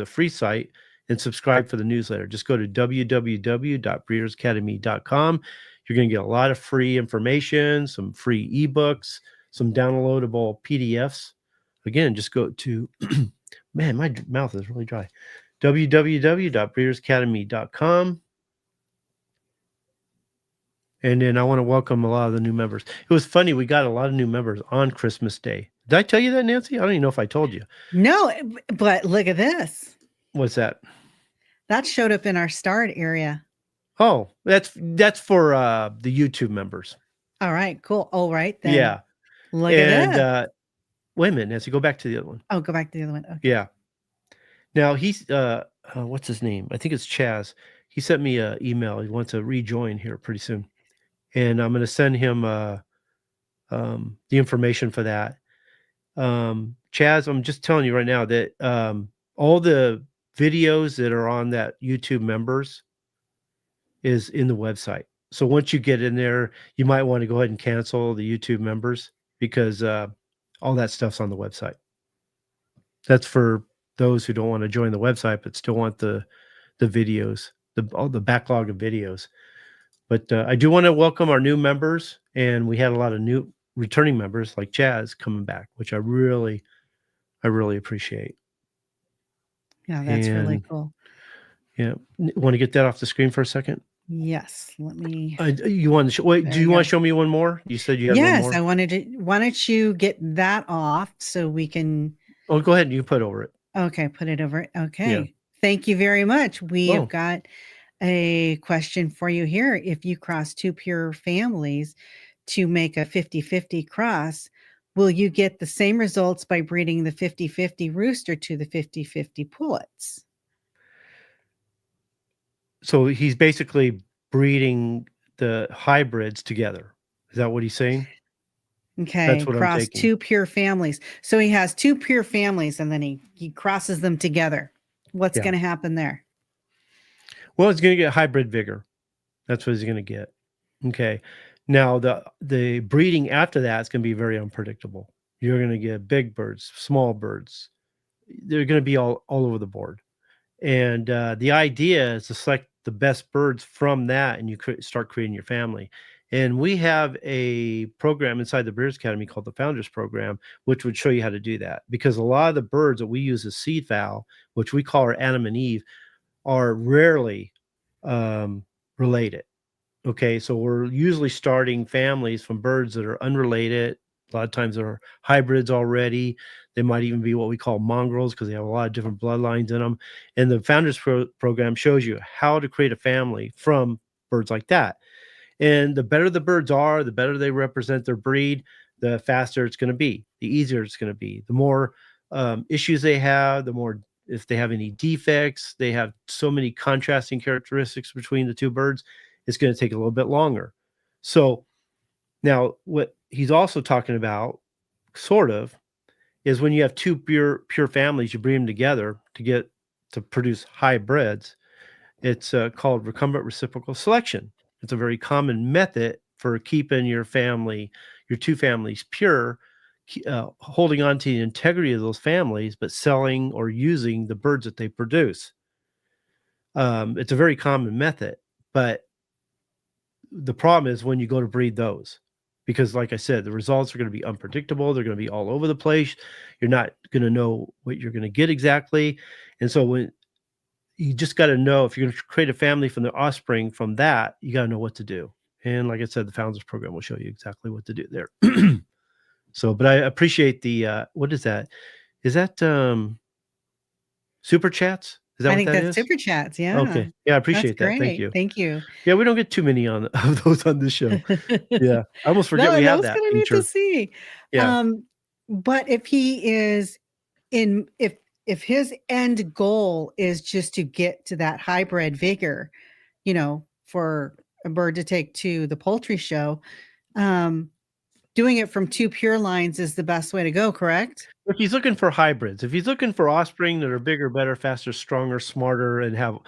free site and subscribe for the newsletter. Just go to www.breedersacademy.com. You're going to get a lot of free information, some free ebooks, some downloadable PDFs. Again, just go to, man, my mouth is really dry. www.breedersacademy.com. And then I want to welcome a lot of the new members. It was funny. We got a lot of new members on Christmas Day. Did I tell you that, Nancy? I don't even know if I told you. No, but look at this. What's that? That showed up in our starred area. Oh, that's for the YouTube members. All right, cool. All right, then. Yeah. Look at that. Wait a minute, Nancy. Go back to the other one. Oh, go back to the other one. Okay. Yeah. Now he's what's his name? I think it's Chaz. He sent me an email. He wants to rejoin here pretty soon, and I'm going to send him the information for that. Chaz, I'm just telling you right now that all the videos that are on that YouTube members is in the website. So once you get in there, you might want to go ahead and cancel the YouTube members, because all that stuff's on the website. That's for those who don't want to join the website but still want the videos, all the backlog of videos. But I do want to welcome our new members, and we had a lot of new returning members like Chaz coming back, which I really appreciate. Yeah, that's really cool. Yeah, want to get that off the screen for a second? Yes, let me. You want to wait? Do you want to show me one more? You said you had one more. Yes, I wanted to. Why don't you get that off so we can? Oh, go ahead. You put over it. Okay, put it over. Okay, yeah. Thank you very much. We have got a question for you here. If you cross two pure families to make a 50-50 cross, will you get the same results by breeding the 50-50 rooster to the 50-50 pullets? So he's basically breeding the hybrids together. Is that what he's saying? That's Okay, what I'm cross taking. 2 pure families. So he has 2 pure families, and then he crosses them together. What's Yeah. going to happen there? Well, he's going to get hybrid vigor. That's what he's going to get. Okay. Now the breeding after that is going to be very unpredictable. You're going to get big birds, small birds. They're going to be all over the board. And the idea is to select the best birds from that, and you start creating your family. And we have a program inside the Breeders' Academy called the Founders Program, which would show you how to do that. Because a lot of the birds that we use as seed fowl, which we call our Adam and Eve, are rarely related. Okay, so we're usually starting families from birds that are unrelated. A lot of times they're hybrids already. They might even be what we call mongrels because they have a lot of different bloodlines in them. And the Founders Program shows you how to create a family from birds like that. And the better the birds are, the better they represent their breed, the faster it's going to be, the easier it's going to be. The more issues they have, the more, if they have any defects, they have so many contrasting characteristics between the two birds, it's going to take a little bit longer. So now what he's also talking about, sort of, is when you have two pure families, you breed them together to produce hybrids. It's called recumbent reciprocal selection. It's a very common method for keeping your two families pure, holding on to the integrity of those families, but selling or using the birds that they produce. It's a very common method, but the problem is when you go to breed those, because like I said, the results are going to be unpredictable. They're going to be all over the place. You're not going to know what you're going to get exactly. And so when you just got to know, if you're going to create a family from the offspring from that, you got to know what to do. And like I said, the Founders Program will show you exactly what to do there. So, but I appreciate the, what is that? Is that super chats? Is that I what think that that's is? super chats. Yeah. Okay. Yeah, I That's appreciate that. Thank great. you. Thank you. Yeah, we don't get too many of those on this show. Yeah. I almost forget No, we and have those that kind of neat to feature. see. Yeah. But if he is if his end goal is just to get to that hybrid vigor, for a bird to take to the poultry show, doing it from 2 pure lines is the best way to go, correct? If he's looking for hybrids, if he's looking for offspring that are bigger, better, faster, stronger, smarter, and have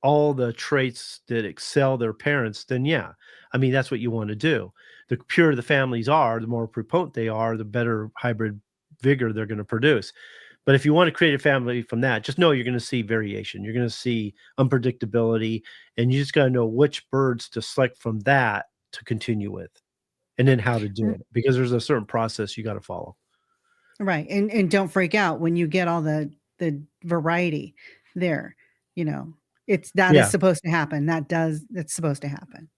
all the traits that excel their parents, then yeah, I mean, that's what you want to do. The purer the families are, the more prepotent they are, the better hybrid vigor they're going to produce. But if you want to create a family from that, just know you're going to see variation. You're going to see unpredictability, and you just got to know which birds to select from that to continue with, and then how to do R it, because there's a certain process you got to follow. Right, and don't freak out when you get all the variety there, you know, that is Yeah. supposed to happen. That's supposed to happen.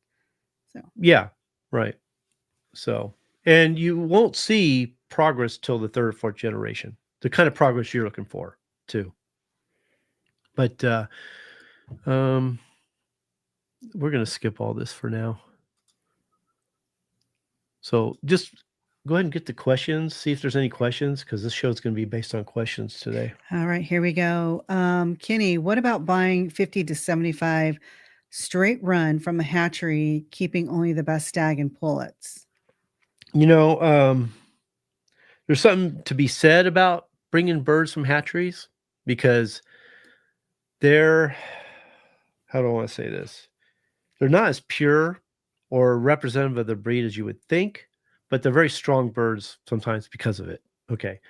So, Yeah, right. So, and you won't see progress till the third or fourth generation, the kind of progress you're looking for too. But um, we're going to skip all this for now. So just go ahead and get the questions, see if there's any questions, because this show is going to be based on questions today. all right, here we go. Kenny, what about buying 50 to 75 straight run from a hatchery, keeping only the best stag and pullets? There's something to be said about bringing birds from hatcheries, because they're, how do I want to say this? They're not as pure or representative of the breed as you would think, but they're very strong birds sometimes because of it. Okay.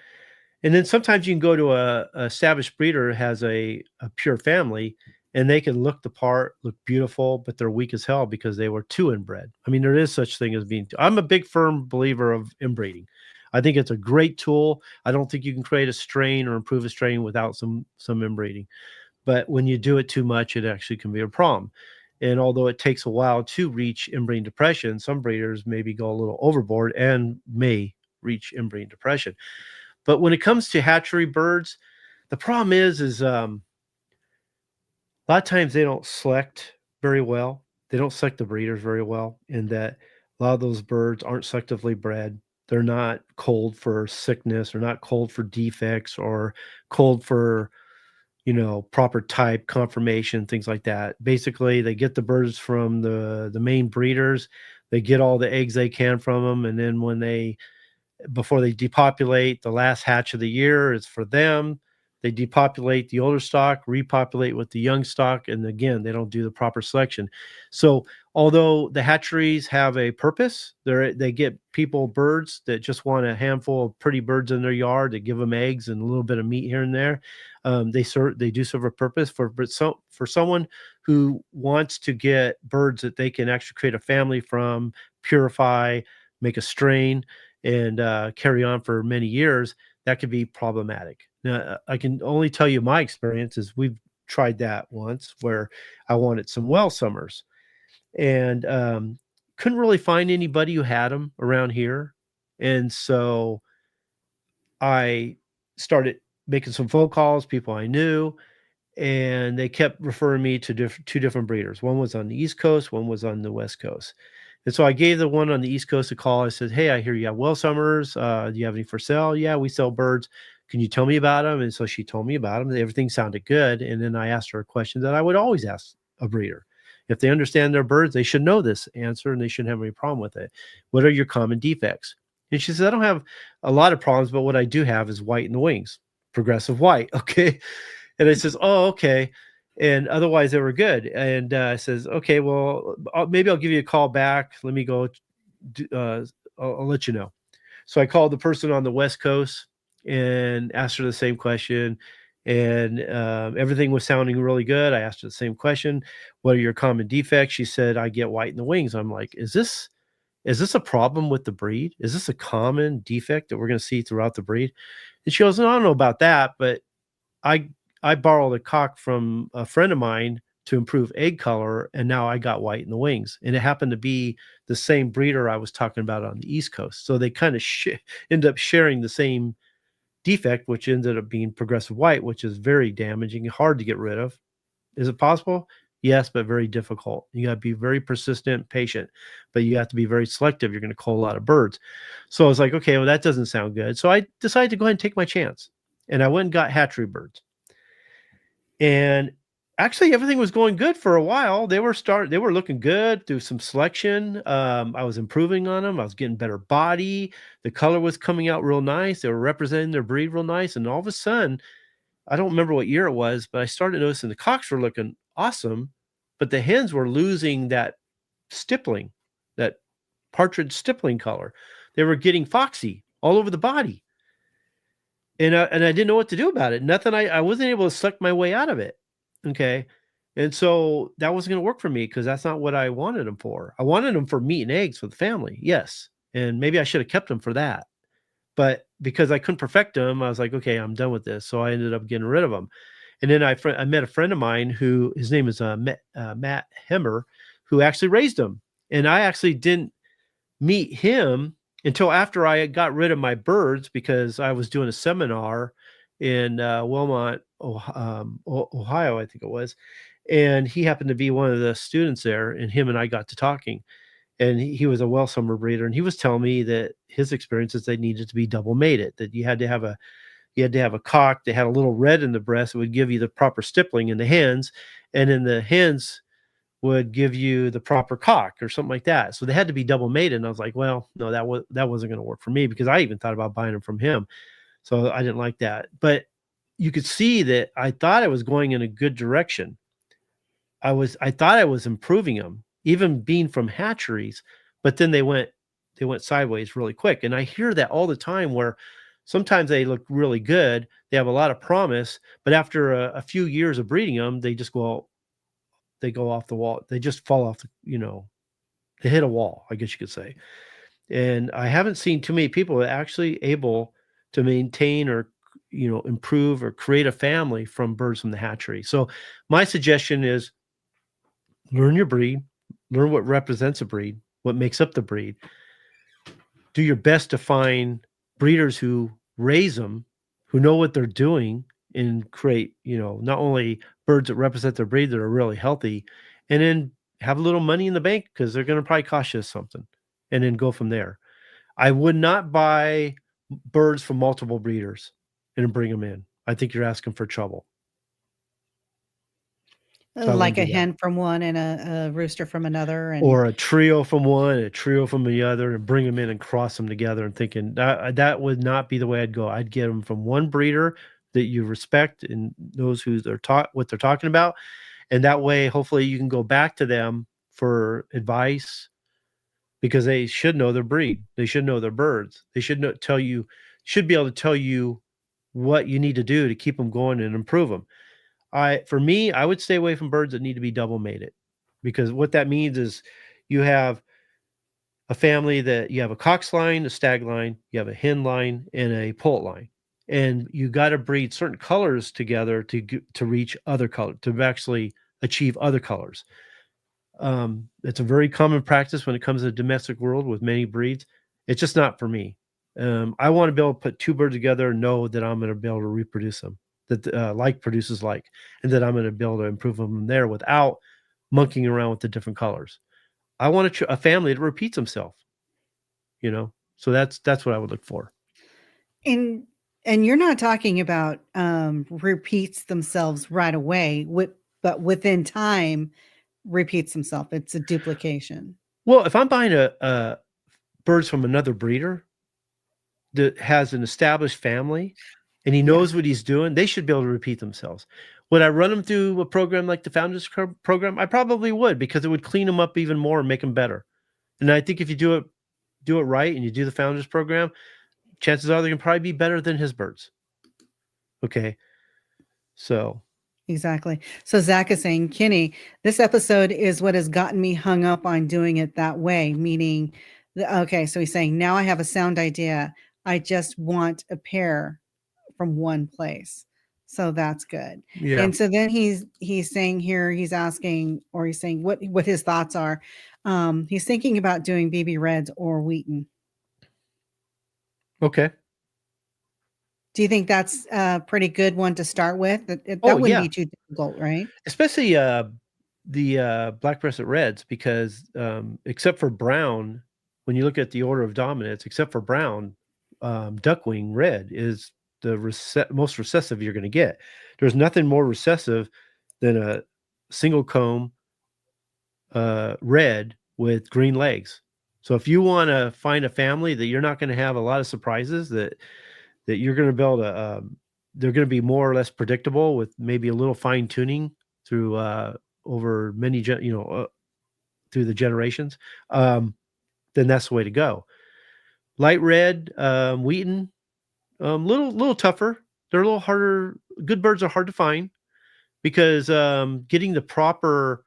And then sometimes you can go to a established breeder who has a pure family, and they can look the part, look beautiful, but they're weak as hell because they were too inbred. I mean, there is such thing as being. I'm a big firm believer of inbreeding. I think it's a great tool. I don't think you can create a strain or improve a strain without some inbreeding. But when you do it too much, it actually can be a problem. And although it takes a while to reach inbreeding depression, some breeders maybe go a little overboard and may reach inbreeding depression. But when it comes to hatchery birds, the problem is a lot of times they don't select very well. They don't select the breeders very well, in that a lot of those birds aren't selectively bred. They're not cold for sickness, or not cold for defects, or cold for, proper type confirmation, things like that. Basically, they get the birds from the main breeders. They get all the eggs they can from them, and then before they depopulate, the last hatch of the year is for them. They depopulate the older stock, repopulate with the young stock, and again, they don't do the proper selection. So, although the hatcheries have a purpose, they get people birds that just want a handful of pretty birds in their yard to give them eggs and a little bit of meat here and there. They do serve a purpose for someone who wants to get birds that they can actually create a family from, purify, make a strain, and carry on for many years. That could be problematic. Now, I can only tell you my experience is we've tried that once where I wanted some well summers, and couldn't really find anybody who had them around here. And so I started making some phone calls, people I knew, and they kept referring me to two different breeders. One was on the East Coast, one was on the West Coast. And so I gave the one on the East Coast a call. I said, "Hey, I hear you have well summers. Do you have any for sale?" "Yeah, we sell birds. Can you tell me about them?" And so she told me about them. Everything sounded good. And then I asked her a question that I would always ask a breeder. If they understand their birds, they should know this answer and they shouldn't have any problem with it. "What are your common defects?" And she said, "I don't have a lot of problems, but what I do have is white in the wings, progressive white." Okay. And I says, "Oh, okay." And otherwise they were good. And says, "Okay, well, maybe I'll give you a call back. Let me go. I'll let you know." So I called the person on the West Coast and asked her the same question. And everything was sounding really good. I asked her the same question. "What are your common defects?" She said, "I get white in the wings." I'm like, Is this a problem with the breed? Is this a common defect that we're going to see throughout the breed?" And she goes, "No, I don't know about that, but I I borrowed a cock from a friend of mine to improve egg color, and now I got white in the wings." And it happened to be the same breeder I was talking about on the East Coast. So they kind of end up sharing the same defect, which ended up being progressive white, which is very damaging, hard to get rid of. Is it possible? Yes, but very difficult. You got to be very persistent, patient, but you have to be very selective. You're going to cull a lot of birds. So I was like, okay, well, that doesn't sound good. So I decided to go ahead and take my chance. And I went and got hatchery birds. And actually everything was going good for a while. They were looking good through some selection. I was improving on them. I was getting better body. The color was coming out real nice. They were representing their breed real nice. And all of a sudden, I don't remember what year it was, but I started noticing the cocks were looking awesome, but the hens were losing that stippling, that partridge stippling color. They were getting foxy all over the body. And I didn't know what to do about it. Nothing. I wasn't able to suck my way out of it. Okay. And so that wasn't going to work for me because that's not what I wanted them for. I wanted them for meat and eggs for the family. Yes. And maybe I should have kept them for that. But because I couldn't perfect them, I was like, okay, I'm done with this. So I ended up getting rid of them. And then I met a friend of mine who, his name is Matt Hemmer, who actually raised them. And I actually didn't meet him until after I got rid of my birds because I was doing a seminar in Wilmot, Ohio, I think it was. And he happened to be one of the students there, and him and I got to talking. And he was a well summer breeder, and he was telling me that his experiences, they needed to be double mated, that you had to have a cock that had a little red in the breast that would give you the proper stippling in the hens, and then the hens would give you the proper cock or something like that. So they had to be double mated. And I was like, well, no, that wasn't going to work for me because I even thought about buying them from him. So I didn't like that. But you could see that I thought I was going in a good direction. I thought I was improving them, even being from hatcheries, but then they went sideways really quick. And I hear that all the time where sometimes they look really good. They have a lot of promise, but after a few years of breeding them, they go off the wall. They just fall off, they hit a wall, I guess you could say. And I haven't seen too many people actually able to maintain or, improve or create a family from birds from the hatchery. So my suggestion is learn your breed, learn what represents a breed, what makes up the breed. Do your best to find breeders who raise them, who know what they're doing, and create, not only birds that represent their breed that are really healthy, and then have a little money in the bank because they're going to probably cost you something, and then go from there. I would not buy birds from multiple breeders and bring them in. I think you're asking for trouble. So I Like wouldn't a do that. hen from one and a rooster from another, and Or a trio from one, a trio from the other, and bring them in and cross them together. And thinking that would not be the way I'd go. I'd get them from one breeder that you respect and knows who they're what they're talking about, and that way, hopefully, you can go back to them for advice because they should know their breed. They should know their birds. They should should be able to tell you what you need to do to keep them going and improve them. For me, I would stay away from birds that need to be double mated, because what that means is you have a family that you have a cox line, a stag line, you have a hen line, and a poult line, and you got to breed certain colors together to reach other colors, to actually achieve other colors. It's a very common practice when it comes to the domestic world with many breeds. It's just not for me. I want to be able to put two birds together and know that I'm going to be able to reproduce them, that like produces like, and that I'm going to be able to improve them there without monkeying around with the different colors. I want a family that repeats themselves, so that's what I would look for. and you're not talking about repeats themselves right away, but within time repeats himself. It's a duplication. Well, if I'm buying a birds from another breeder that has an established family and he knows what he's doing, they should be able to repeat themselves. Would I run them through a program like the Founders Program? I probably would, because it would clean them up even more and make them better. And I think if you do it right and you do the Founders Program, chances are they can probably be better than his birds. Okay. So. Exactly. So Zach is saying, Kenny, this episode is what has gotten me hung up on doing it that way, meaning, okay, so he's saying, now I have a sound idea. I just want a pair from one place. So that's good. Yeah. And so then he's saying here, he's asking, or he's saying what his thoughts are. He's thinking about doing BB Reds or Wheaton. Okay. Do you think that's a pretty good one to start with? That wouldn't be too difficult, right? Especially the black-breasted reds, because except for brown, when you look at the order of dominance, except for brown, duckwing red is the most recessive you're going to get. There's nothing more recessive than a single comb red with green legs. So if you want to find a family that you're not going to have a lot of surprises, that you're going to be able to, they're going to be more or less predictable with maybe a little fine tuning through over many, through the generations, then that's the way to go. Light red, Wheaton, little tougher. They're a little harder. Good birds are hard to find because getting the proper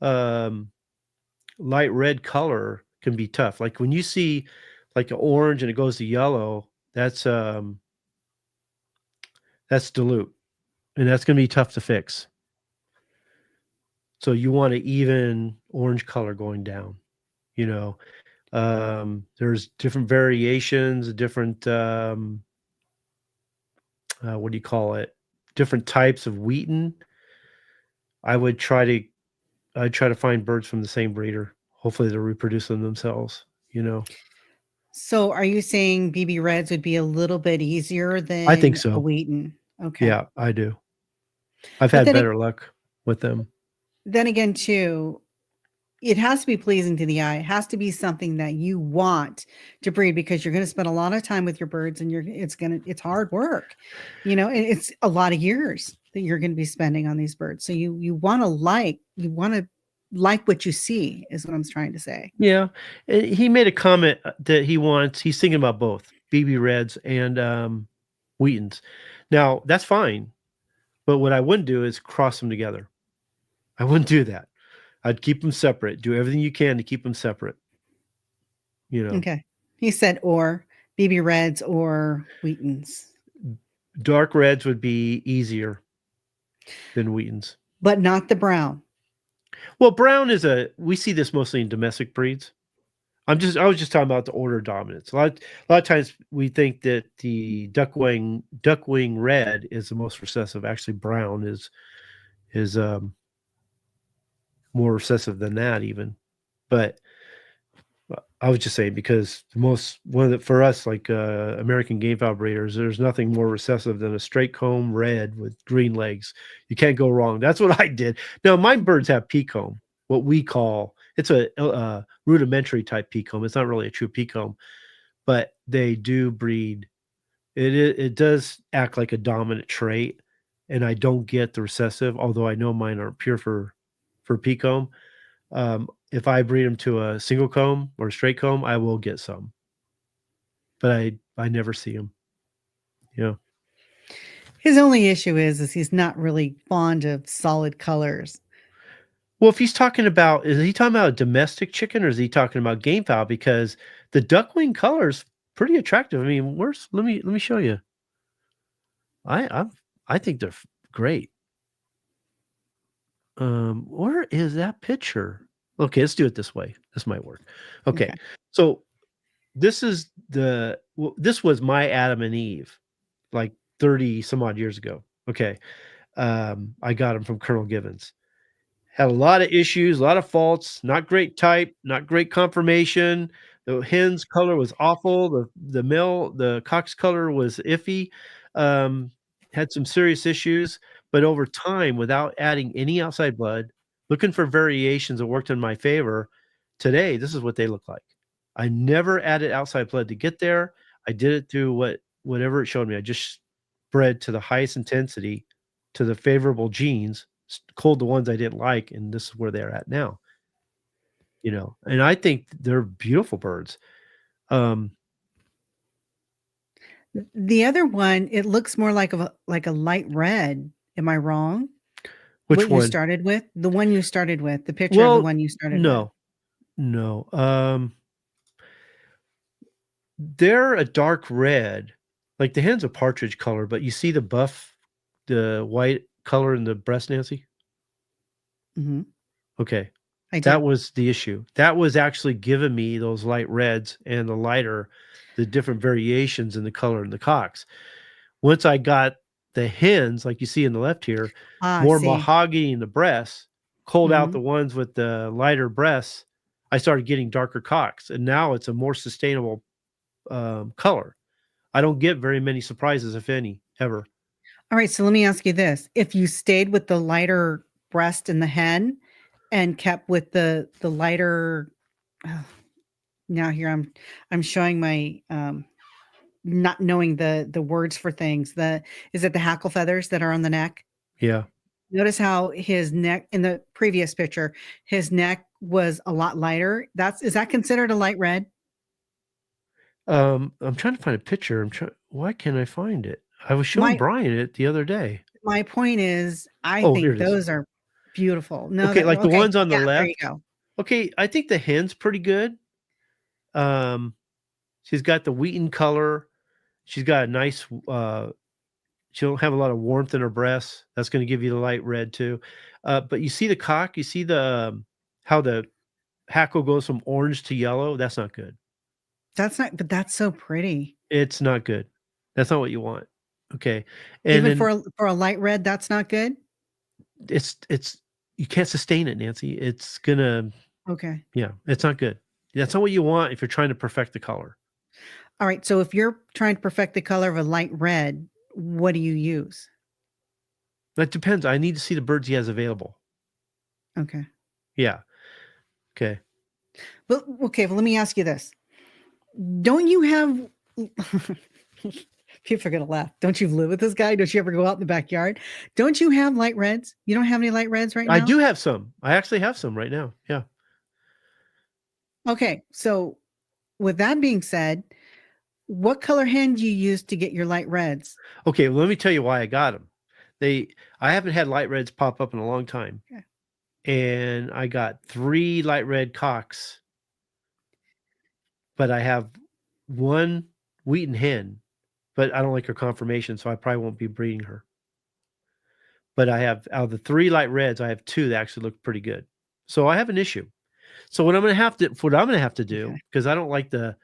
light red color can be tough. Like when you see like an orange and it goes to yellow, that's dilute, and that's going to be tough to fix. So you want an even orange color going down, there's different variations, different, what do you call it? Different types of Wheaton. I'd try to find birds from the same breeder. Hopefully they're reproducing themselves, So are you saying BB Reds would be a little bit easier than I think so. a Wheaton? Okay. Yeah, I do. I've had better luck with them. Then again, too, it has to be pleasing to the eye. It has to be something that you want to breed, because you're going to spend a lot of time with your birds, and it's hard work, it's a lot of years that you're going to be spending on these birds. So you want to like what you see, is what I'm trying to say. Yeah. He made a comment that he's thinking about both BB Reds and Wheatons. Now, that's fine. But what I wouldn't do is cross them together. I wouldn't do that. I'd keep them separate. Do everything you can to keep them separate. Okay. He said, or BB Reds or Wheatons. Dark reds would be easier than Wheatons. But not the brown. Well, brown we see this mostly in domestic breeds. I was just talking about the order of dominance. A lot of times we think that the duckwing red is the most recessive. Actually, brown is more recessive than that even. But I was just saying because for us, like American gamefowl breeders, there's nothing more recessive than a straight comb red with green legs. You can't go wrong. That's what I did. Now my birds have pea comb, what we call it's a rudimentary type pea comb. It's not really a true pea comb, but they do breed. It does act like a dominant trait, and I don't get the recessive, although I know mine aren't pure for pea comb. If I breed them to a single comb or a straight comb, I will get some, but I never see them. Yeah. His only issue is he's not really fond of solid colors. Well, if he's talking about, is he talking about a domestic chicken or is he talking about gamefowl? Because the duckling color is pretty attractive. I mean, let me show you. I think they're great. Where is that picture? Okay, let's do it this way. This might work. Okay. So this was my Adam and Eve, like 30 some odd years ago. Okay. I got them from Colonel Givens. Had a lot of issues, a lot of faults, not great type, not great conformation. The hen's color was awful. The cock's color was iffy. Had some serious issues, but over time, without adding any outside blood, looking for variations that worked in my favor, today, this is what they look like. I never added outside blood to get there. I did it through whatever it showed me. I just bred to the highest intensity, to the favorable genes, culled the ones I didn't like, and this is where they're at now. And I think they're beautiful birds. The other one, it looks more like a light red. Am I wrong? Which what one? You started with? The one you started with, the picture of the one you started with. No. They're a dark red. Like the hen's a partridge color, but you see the white color in the breast, Nancy? Mm-hmm. Okay. I did. That was the issue. That was actually giving me those light reds and the different variations in the color in the cocks. Once I got the hens, like you see in the left here, more mahogany in the breasts, culled out the ones with the lighter breasts, I started getting darker cocks. And now it's a more sustainable color. I don't get very many surprises, if any, ever. All right. So let me ask you this. If you stayed with the lighter breast in the hen and kept with the lighter, now here I'm showing my not knowing the words for things. Is it the hackle feathers that are on the neck? Yeah. Notice how his neck in the previous picture, his neck was a lot lighter. Is that considered a light red? I'm trying to find a picture. Why can't I find it? I was showing Brian it the other day. My point is, I think those are beautiful. No, okay, the ones on the left. There you go. Okay, I think the hen's pretty good. She's got the wheaten color. She's got a nice. She don't have a lot of warmth in her breasts. That's going to give you the light red too. But you see the cock. You see how the hackle goes from orange to yellow. That's not good. But that's so pretty. It's not good. That's not what you want. Okay. And even for a light red, that's not good. It's you can't sustain it, Nancy. It's gonna. Okay. Yeah, it's not good. That's not what you want if you're trying to perfect the color. All right. So if you're trying to perfect the color of a light red, what do you use? That depends. I need to see the birds he has available. Okay. Yeah. Okay. Well, let me ask you this. Don't you have people are gonna laugh. Don't you live with this guy? Don't you ever go out in the backyard? Don't you have light reds? You don't have any light reds right now? I do have some. I actually have some right now. Yeah. Okay. So with that being said, what color hen do you use to get your light reds? Okay, well, let me tell you why I got them. I haven't had light reds pop up in a long time. Okay. And I got 3 light red cocks. But I have 1 wheaten hen, but I don't like her conformation, so I probably won't be breeding her. But I have, out of the 3 light reds, I have 2 that actually look pretty good. So I have an issue. So what I'm going to have to do, because I don't like the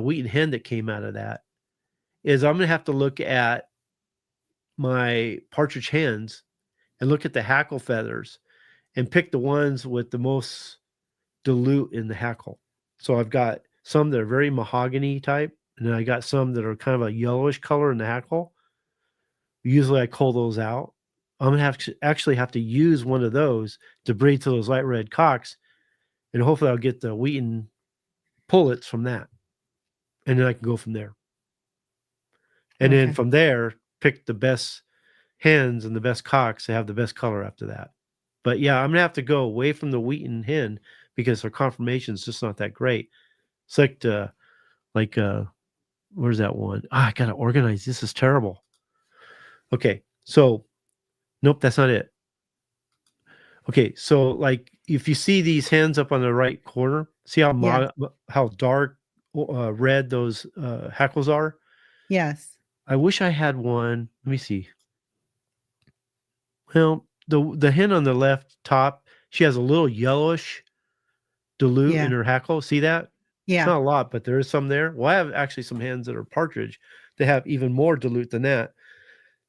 wheaten hen that came out of that, is I'm going to have to look at my partridge hens and look at the hackle feathers and pick the ones with the most dilute in the hackle. So I've got some that are very mahogany type, and then I got some that are kind of a yellowish color in the hackle. Usually I cull those out. I'm gonna actually have to use one of those to breed to those light red cocks, and hopefully I'll get the Wheaton pullets from that, and then I can go from there. And then Okay. from there, pick the best hens and the best cocks to have the best color after that. But yeah, I'm gonna have to go away from the Wheaton hen because their conformation is just not that great. Select where's that one? I gotta organize. This is terrible. Okay, so nope, that's not it. Okay, so like if you see these hens up on the right corner, see Yes. how dark red those hackles are? Yes. I wish I had one. Let me see. Well, the hen on the left top, she has a little yellowish dilute Yeah. in her hackle. See that? It's Yeah. not a lot, but there is some there. Well, I have actually some hens that are partridge. They have even more dilute than that.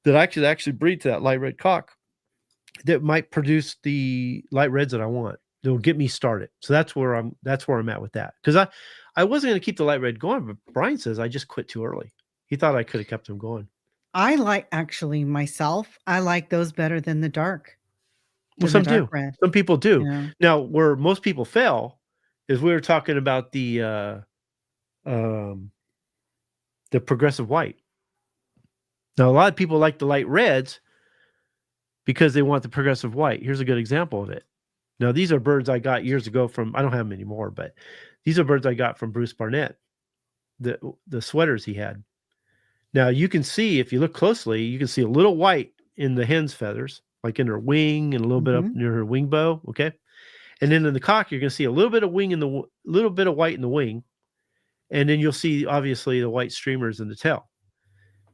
That I could actually breed to that light red cock that might produce the light reds that I want. They'll get me started. So that's where I'm at with that. Because I wasn't going to keep the light red going, but Brian says I just quit too early. He thought I could have kept them going. I like actually myself. I like those better than the dark. Well, Than the some dark do. red. Some people do. Yeah. Now, where most people fail is we were talking about the progressive white. Now, a lot of people like the light reds because they want the progressive white. Here's a good example of it. Now, these are birds I got years ago from, I don't have them anymore, but these are birds I got from Bruce Barnett, the sweaters he had. Now, you can see, if you look closely, you can see a little white in the hen's feathers, like in her wing and a little bit up near her wing bow, okay? And then in the cock, you're going to see a little bit of little bit of white in the wing, and then you'll see, obviously, the white streamers in the tail.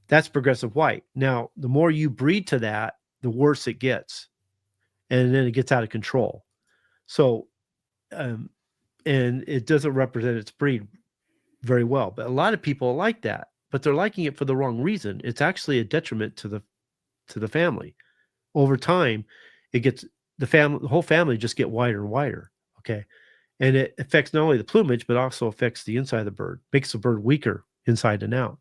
That's progressive white. Now, the more you breed to that, the worse it gets, and then it gets out of control. So, and it doesn't represent its breed very well. But a lot of people like that, but they're liking it for the wrong reason. It's actually a detriment to the family. Over time, it gets the whole family just get wider and wider. Okay, and it affects not only the plumage but also affects the inside of the bird, makes the bird weaker inside and out.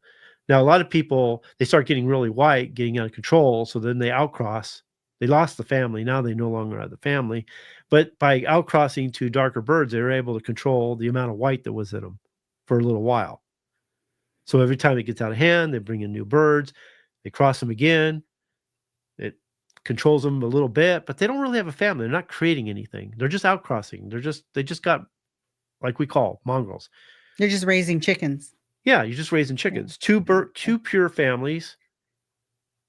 Now, a lot of people, they start getting really white, getting out of control, so then they outcross. They lost the family. Now they no longer are the family. But by outcrossing to darker birds, they were able to control the amount of white that was in them for a little while. So every time it gets out of hand, they bring in new birds. They cross them again. It controls them a little bit, but they don't really have a family. They're not creating anything. They're just outcrossing. They just got, like we call, mongrels. They're just raising chickens. Yeah, you're just raising chickens. Two pure families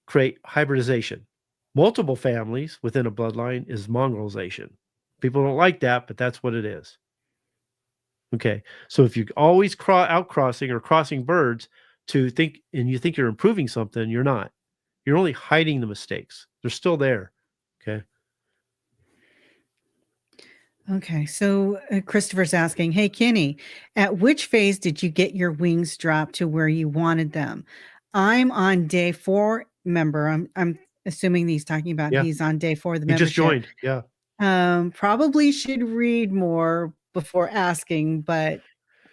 create hybridization. Multiple families within a bloodline is mongrelization. People don't like that, but that's what it is. Okay, so if you're always outcrossing or crossing birds you think you're improving something, you're not. You're only hiding the mistakes. They're still there. Okay. Okay, so Christopher's asking, hey, Kenny, at which phase did you get your wings dropped to where you wanted them? I'm on day 4 member. I'm assuming he's talking about he's on day 4 of the He membership. just joined. Yeah. Probably should read more before asking, but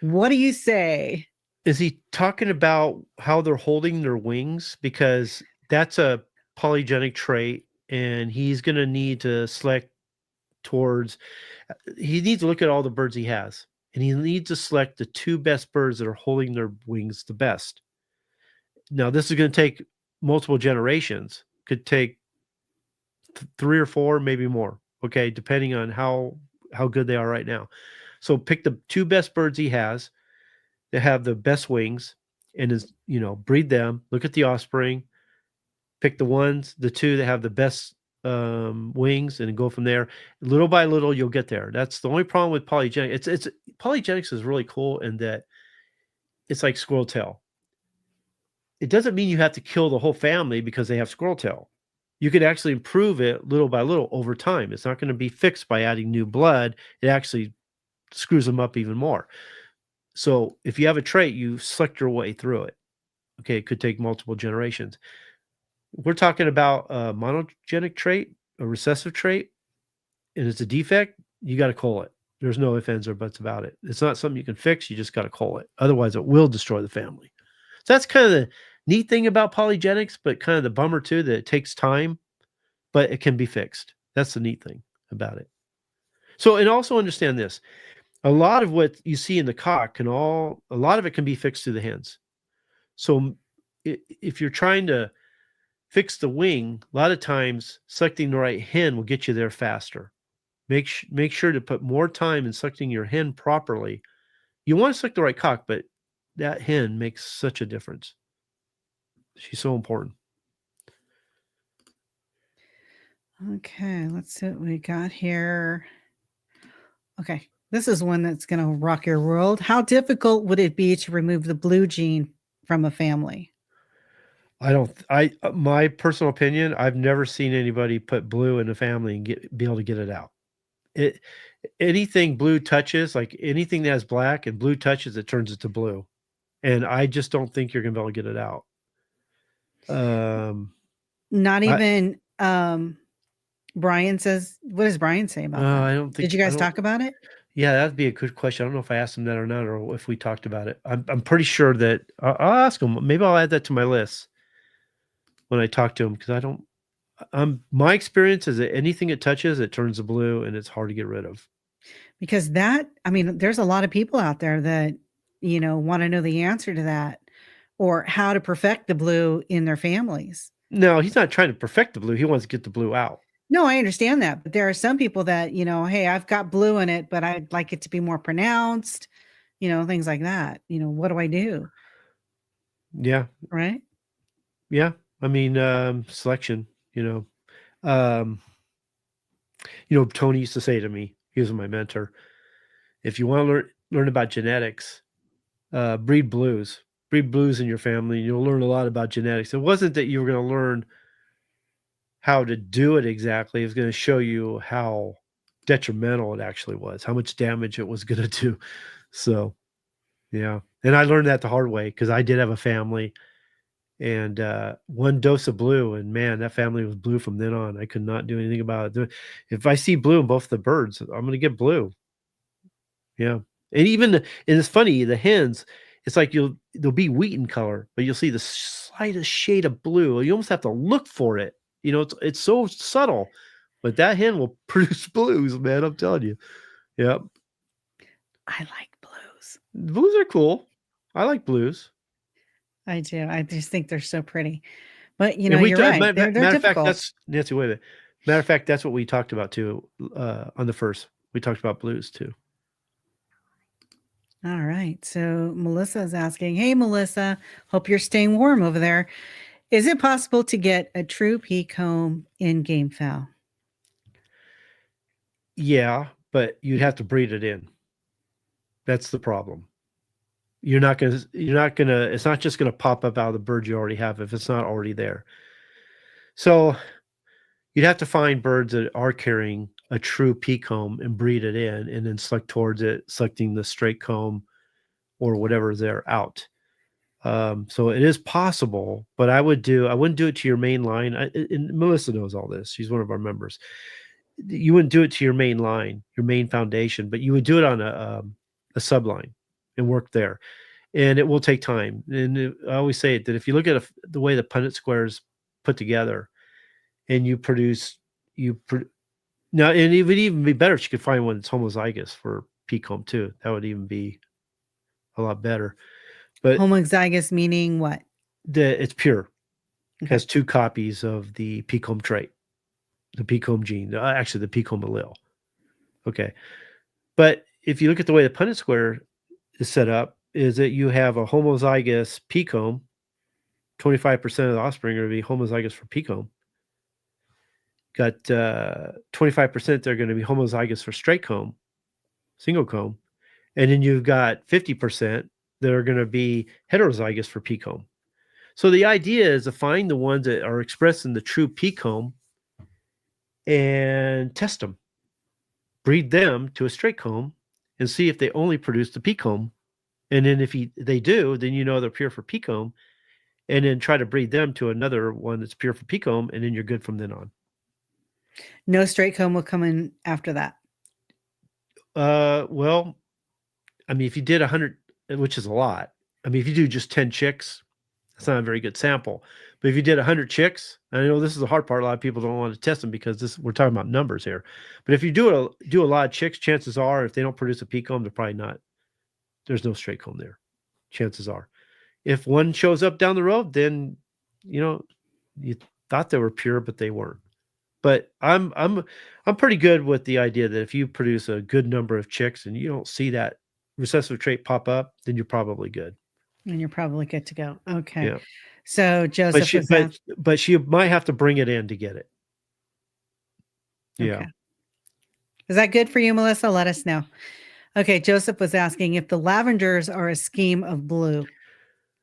what do you say? Is he talking about how they're holding their wings? Because that's a polygenic trait, and he's going to need to select towards, he needs to look at all the birds he has, and he needs to select the 2 best birds that are holding their wings the best. Now, this is going to take multiple generations. Could take 3 or 4, maybe more. Okay, depending on how good they are right now. So pick the 2 best birds he has that have the best wings, and breed them. Look at the offspring. Pick the 2 that have the best wings, and go from there. Little by little, you'll get there. That's the only problem with polygenics. It's polygenics is really cool in that it's like squirrel tail. It doesn't mean you have to kill the whole family because they have squirrel tail. You could actually improve it little by little over time. It's not going to be fixed by adding new blood. It actually screws them up even more. So if you have a trait, you select your way through it. Okay, it could take multiple generations. We're talking about a monogenic trait, a recessive trait, and it's a defect, you got to cull it. There's no ifs, ands, or buts about it. It's not something you can fix. You just got to cull it. Otherwise, it will destroy the family. So that's kind of the neat thing about polygenics, but kind of the bummer too, that it takes time, but it can be fixed. That's the neat thing about it. So, and also understand this, a lot of what you see in the cock a lot of it can be fixed through the hens. So if you're trying to fix the wing, a lot of times selecting the right hen will get you there faster. Make sure to put more time in selecting your hen properly. You want to select the right cock, but that hen makes such a difference. She's so important. Okay, let's see what we got here. Okay, this is one that's going to rock your world. How difficult would it be to remove the blue gene from a family? My personal opinion, I've never seen anybody put blue in a family and be able to get it out. Anything blue touches, like anything that has black and blue touches, it turns it to blue. And I just don't think you're going to be able to get it out. Not even Brian says, what does Brian say about that? I don't think. Did you guys talk about it? Yeah, that'd be a good question. I don't know if I asked him that or not, or if we talked about it. I'm pretty sure that I'll ask him. Maybe I'll add that to my list when I talk to him, because my experience is that anything it touches, it turns to blue, and it's hard to get rid of. Because there's a lot of people out there that, want to know the answer to that, or how to perfect the blue in their families. No, he's not trying to perfect the blue. He wants to get the blue out. No, I understand that. But there are some people that, hey, I've got blue in it, but I'd like it to be more pronounced, things like that. What do I do? Yeah. Right. Yeah. I mean, selection, Tony used to say to me, he was my mentor, if you want to learn about genetics, breed blues in your family, and you'll learn a lot about genetics. It wasn't that you were going to learn how to do it exactly. It was going to show you how detrimental it actually was, how much damage it was going to do. So, yeah. And I learned that the hard way, because I did have a family, and one dose of blue, and man, that family was blue from then on. I could not do anything about it. If I see blue in both the birds, I'm going to get blue. Yeah. And it's funny, the hens, it's like they'll be wheat in color, but you'll see the slightest shade of blue. You almost have to look for it. It's so subtle, but that hen will produce blues, man. I'm telling you. Yep. I like blues. Blues are cool. I like blues. I do. I just think they're so pretty. But you're Matter right. They're of fact, difficult. that's Nancy. Wait a minute. Matter of fact, that's what we talked about too. On the first, we talked about blues too. All right. So Melissa is asking, hey, Melissa, hope you're staying warm over there. Is it possible to get a true pea comb in gamefowl? Yeah, but you'd have to breed it in. That's the problem. It's not just going to pop up out of the bird you already have if it's not already there. So you'd have to find birds that are carrying a true pea comb and breed it in, and then select towards it, selecting the straight comb or whatever they're out. So it is possible, but I wouldn't do it to your main line. And Melissa knows all this. She's one of our members. You wouldn't do it to your main line, your main foundation, but you would do it on a subline and work there. And it will take time. And I always say that if you look at the way the Punnett squares put together, and now, and it would even be better if you could find one that's homozygous for pea comb too. That would even be a lot better. But homozygous meaning what? It's pure. Okay. It has 2 copies of the pea comb trait, the pea comb gene, actually the pea comb allele. Okay. But if you look at the way the Punnett square is set up, is that you have a homozygous pea comb, 25% of the offspring are going to be homozygous for pea comb. Got 25% they're going to be homozygous for straight comb, single comb. And then you've got 50% that are going to be heterozygous for pea comb. So the idea is to find the ones that are expressed in the true pea comb and test them, breed them to a straight comb, and see if they only produce the pea comb. And then if they do, then they're pure for pea comb, and then try to breed them to another one that's pure for pea comb, and then you're good from then on. No straight comb will come in after that. Well, I mean, if you did 100, which is a lot. I mean, if you do just 10 chicks, that's not a very good sample. But if you did 100 chicks, and I know this is the hard part. A lot of people don't want to test them because we're talking about numbers here. But if you do a lot of chicks, chances are, if they don't produce a pea comb, they're probably not. There's no straight comb there. Chances are. If one shows up down the road, then you thought they were pure, but they weren't. But I'm pretty good with the idea that if you produce a good number of chicks and you don't see that recessive trait pop up, then you're probably good. And you're probably good to go. Okay. Yeah. So Joseph But she might have to bring it in to get it. Yeah. Okay. Is that good for you, Melissa? Let us know. Okay. Joseph was asking if the lavenders are a scheme of blue,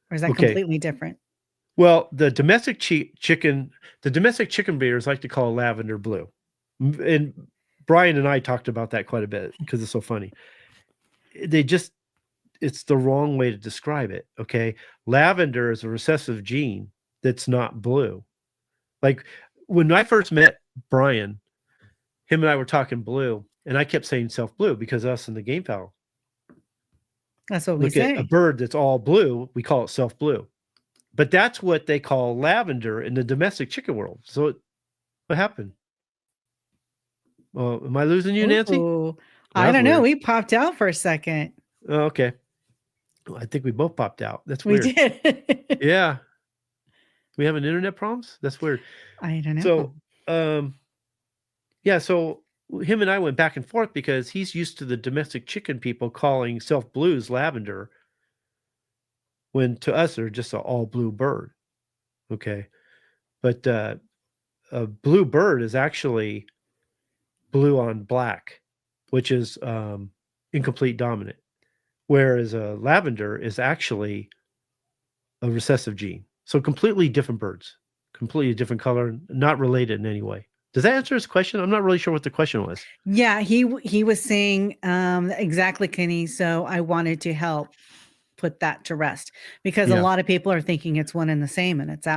or is that completely different? Well, the domestic chicken breeders like to call lavender blue. And Brian and I talked about that quite a bit because it's so funny. It's the wrong way to describe it. Okay. Lavender is a recessive gene that's not blue. Like when I first met Brian, him and I were talking blue, and I kept saying self blue because us in the gamefowl. That's what we say. At a bird that's all blue, we call it self blue. But that's what they call lavender in the domestic chicken world. So what happened? Well, am I losing you, Nancy? I don't know. We popped out for a second. Oh, okay. Well, I think we both popped out. That's weird. We did. Yeah. We having internet problems? That's weird. I don't know. So, yeah, so him and I went back and forth because he's used to the domestic chicken people calling self blues lavender, when to us they're just an all blue bird. Okay. But a blue bird is actually blue on black, which is incomplete dominant. Whereas a lavender is actually a recessive gene. So completely different birds, completely different color, not related in any way. Does that answer his question? I'm not really sure what the question was. Yeah, he was saying exactly, Kenny. So I wanted to help put that to rest because a lot of people are thinking it's one and the same, and it's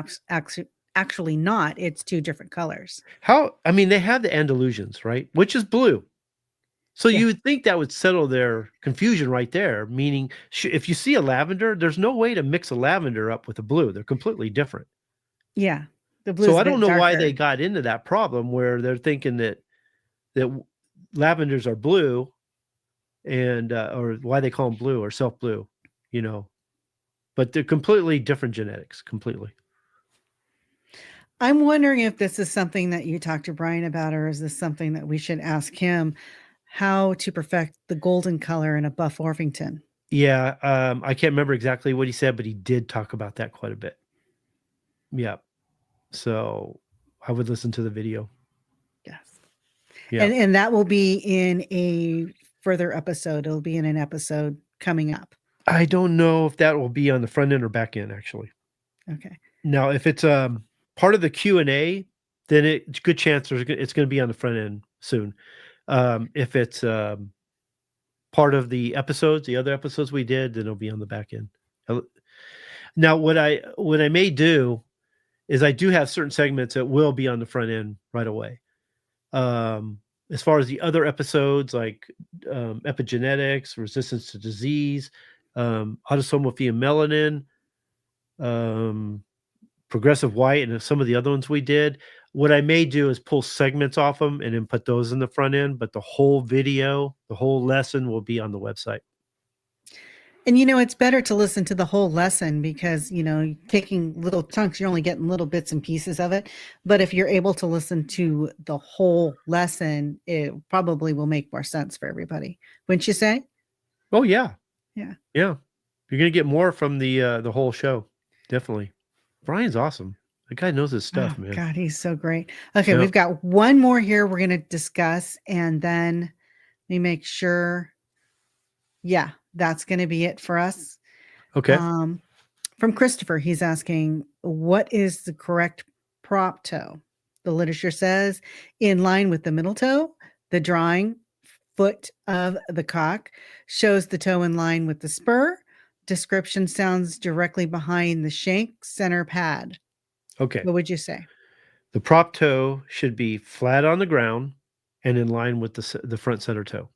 actually not. It's two different colors. I mean, they have the Andalusians, right? Which is blue. So you would think that would settle their confusion right there, meaning if you see a lavender, there's no way to mix a lavender up with a blue. They're completely different. Yeah. The blue. So I don't know why they got into that problem where they're thinking that lavenders are blue and or why they call them blue or self blue, but they're completely different genetics, completely. I'm wondering if this is something that you talked to Brian about, or is this something that we should ask him? How to perfect the golden color in a buff Orpington? Yeah, I can't remember exactly what he said, but he did talk about that quite a bit. Yeah, so I would listen to the video. Yes, yeah, and that will be in a further episode. It'll be in an episode coming up. I don't know if that will be on the front end or back end, actually. Okay. Now, if it's part of the Q&A, then it's a good chance it's going to be on the front end soon. If it's part of the other episodes we did, then it'll be on the back end. Now, what I may do is I do have certain segments that will be on the front end right away. As far as the other episodes, like epigenetics, resistance to disease, autosomal melanin, progressive white, and some of the other ones we did, what I may do is pull segments off them and then put those in the front end, but the whole video, the whole lesson will be on the website. And, it's better to listen to the whole lesson because, taking little chunks, you're only getting little bits and pieces of it. But if you're able to listen to the whole lesson, it probably will make more sense for everybody. Wouldn't you say? Oh, yeah. Yeah. Yeah. You're going to get more from the whole show. Definitely. Brian's awesome. The guy knows his stuff, man. God, he's so great. Okay, We've got one more here we're going to discuss, and then let me make sure. Yeah, that's going to be it for us. Okay. From Christopher, he's asking, what is the correct prop toe? The literature says in line with the middle toe. The drawing foot of the cock shows the toe in line with the spur. Description sounds directly behind the shank center pad. Okay. What would you say? The prop toe should be flat on the ground and in line with the front center toe.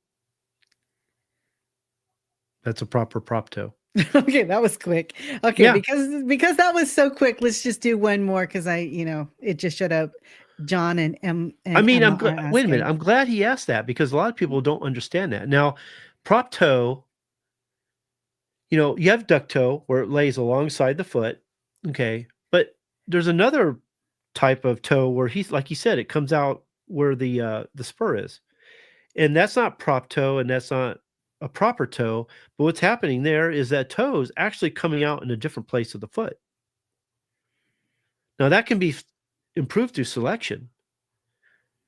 That's a proper prop toe. Okay, that was quick. Okay, Yeah. because that was so quick, let's just do one more because it just showed up. John and I mean, Emma I'm are glad. Wait a minute. asking. I'm glad he asked that because a lot of people don't understand that. Now, prop toe, you have duck toe where it lays alongside the foot. Okay. But there's another type of toe where like he said, it comes out where the spur is. And that's not prop toe and that's not a proper toe. But what's happening there is that toe is actually coming out in a different place of the foot. Now, that can be improved through selection.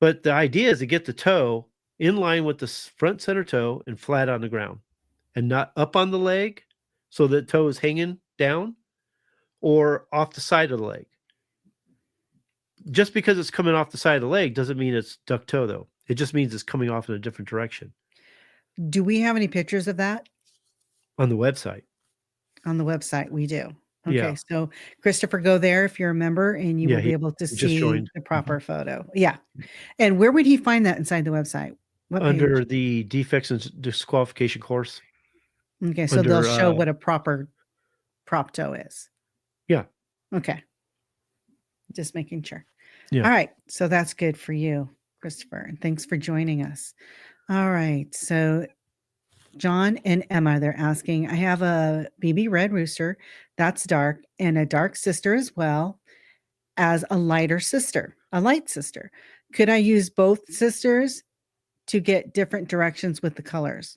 But the idea is to get the toe in line with the front center toe and flat on the ground and not up on the leg so the toe is hanging down or off the side of the leg. Just because it's coming off the side of the leg doesn't mean it's duck toe, though. It just means it's coming off in a different direction. Do we have any pictures of that? On the website. On the website, we do. Okay, Yeah. so Christopher, go there if you're a member, and you will be able to just see joined. the proper photo. Yeah. And where would he find that inside the website? What Under page? the defects and disqualification course. Okay, so they'll show what a proper prop toe is. Yeah. Okay. Just making sure. Yeah. All right. So that's good for you, Christopher. And thanks for joining us. All right. So John and Emma, they're asking, I have a BB red rooster that's dark and a dark sister as well as a light sister. Could I use both sisters to get different directions with the colors,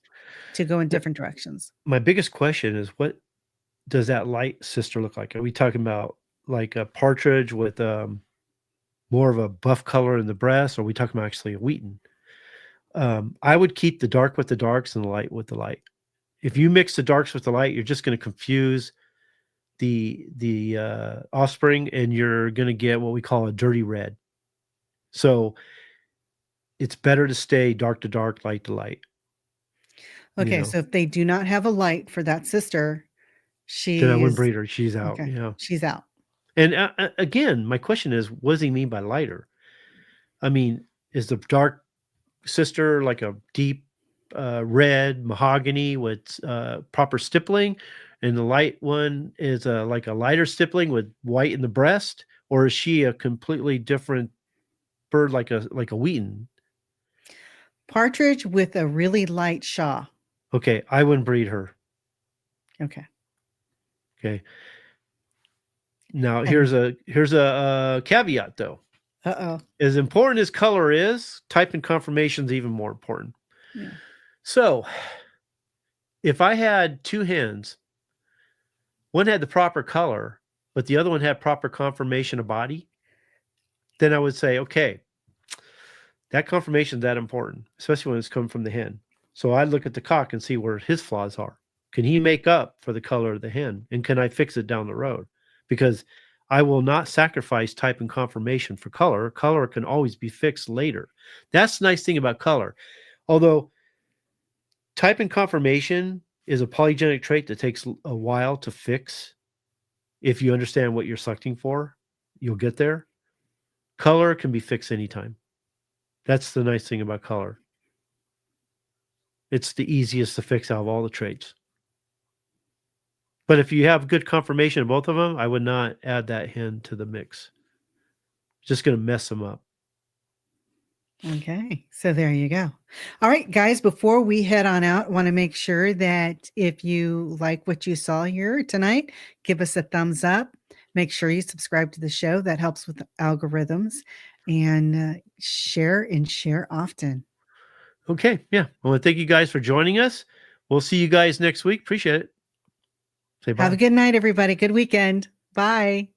to go in different directions? My biggest question is, what does that light sister look like? Are we talking about like a partridge with more of a buff color in the breast, or are we talking about actually a Wheaton? I would keep the dark with the darks and the light with the light. If you mix the darks with the light, you're just going to confuse the offspring, and you're going to get what we call a dirty red. So it's better to stay dark to dark, light to light. Okay, so if they do not have a light for that sister, then I wouldn't breed her. She's out. Okay. Yeah, she's out. And again, my question is, what does he mean by lighter? I mean, is the dark sister like a deep red mahogany with proper stippling, and the light one is like a lighter stippling with white in the breast, or is she a completely different bird, like a Wheaton? Partridge with a really light shaw. Okay, I wouldn't breed her. Okay. Now here's a caveat though. As important as color is, type and conformation is even more important. Yeah. So if I had two hens, one had the proper color, but the other one had proper conformation of body, then I would say, okay, that conformation is that important, especially when it's coming from the hen. So I'd look at the cock and see where his flaws are. Can he make up for the color of the hen? And can I fix it down the road? Because I will not sacrifice type and conformation for color. Color can always be fixed later. That's the nice thing about color. Although type and conformation is a polygenic trait that takes a while to fix. If you understand what you're selecting for, you'll get there. Color can be fixed anytime. That's the nice thing about color. It's the easiest to fix out of all the traits. But if you have good conformation of both of them, I would not add that hen to the mix. It's just going to mess them up. Okay, so there you go. All right, guys, before we head on out, I want to make sure that if you like what you saw here tonight, give us a thumbs up. Make sure you subscribe to the show. That helps with the algorithms. And share often. Okay, yeah. Well, thank you guys for joining us. We'll see you guys next week. Appreciate it. Say bye. Have a good night, everybody. Good weekend. Bye.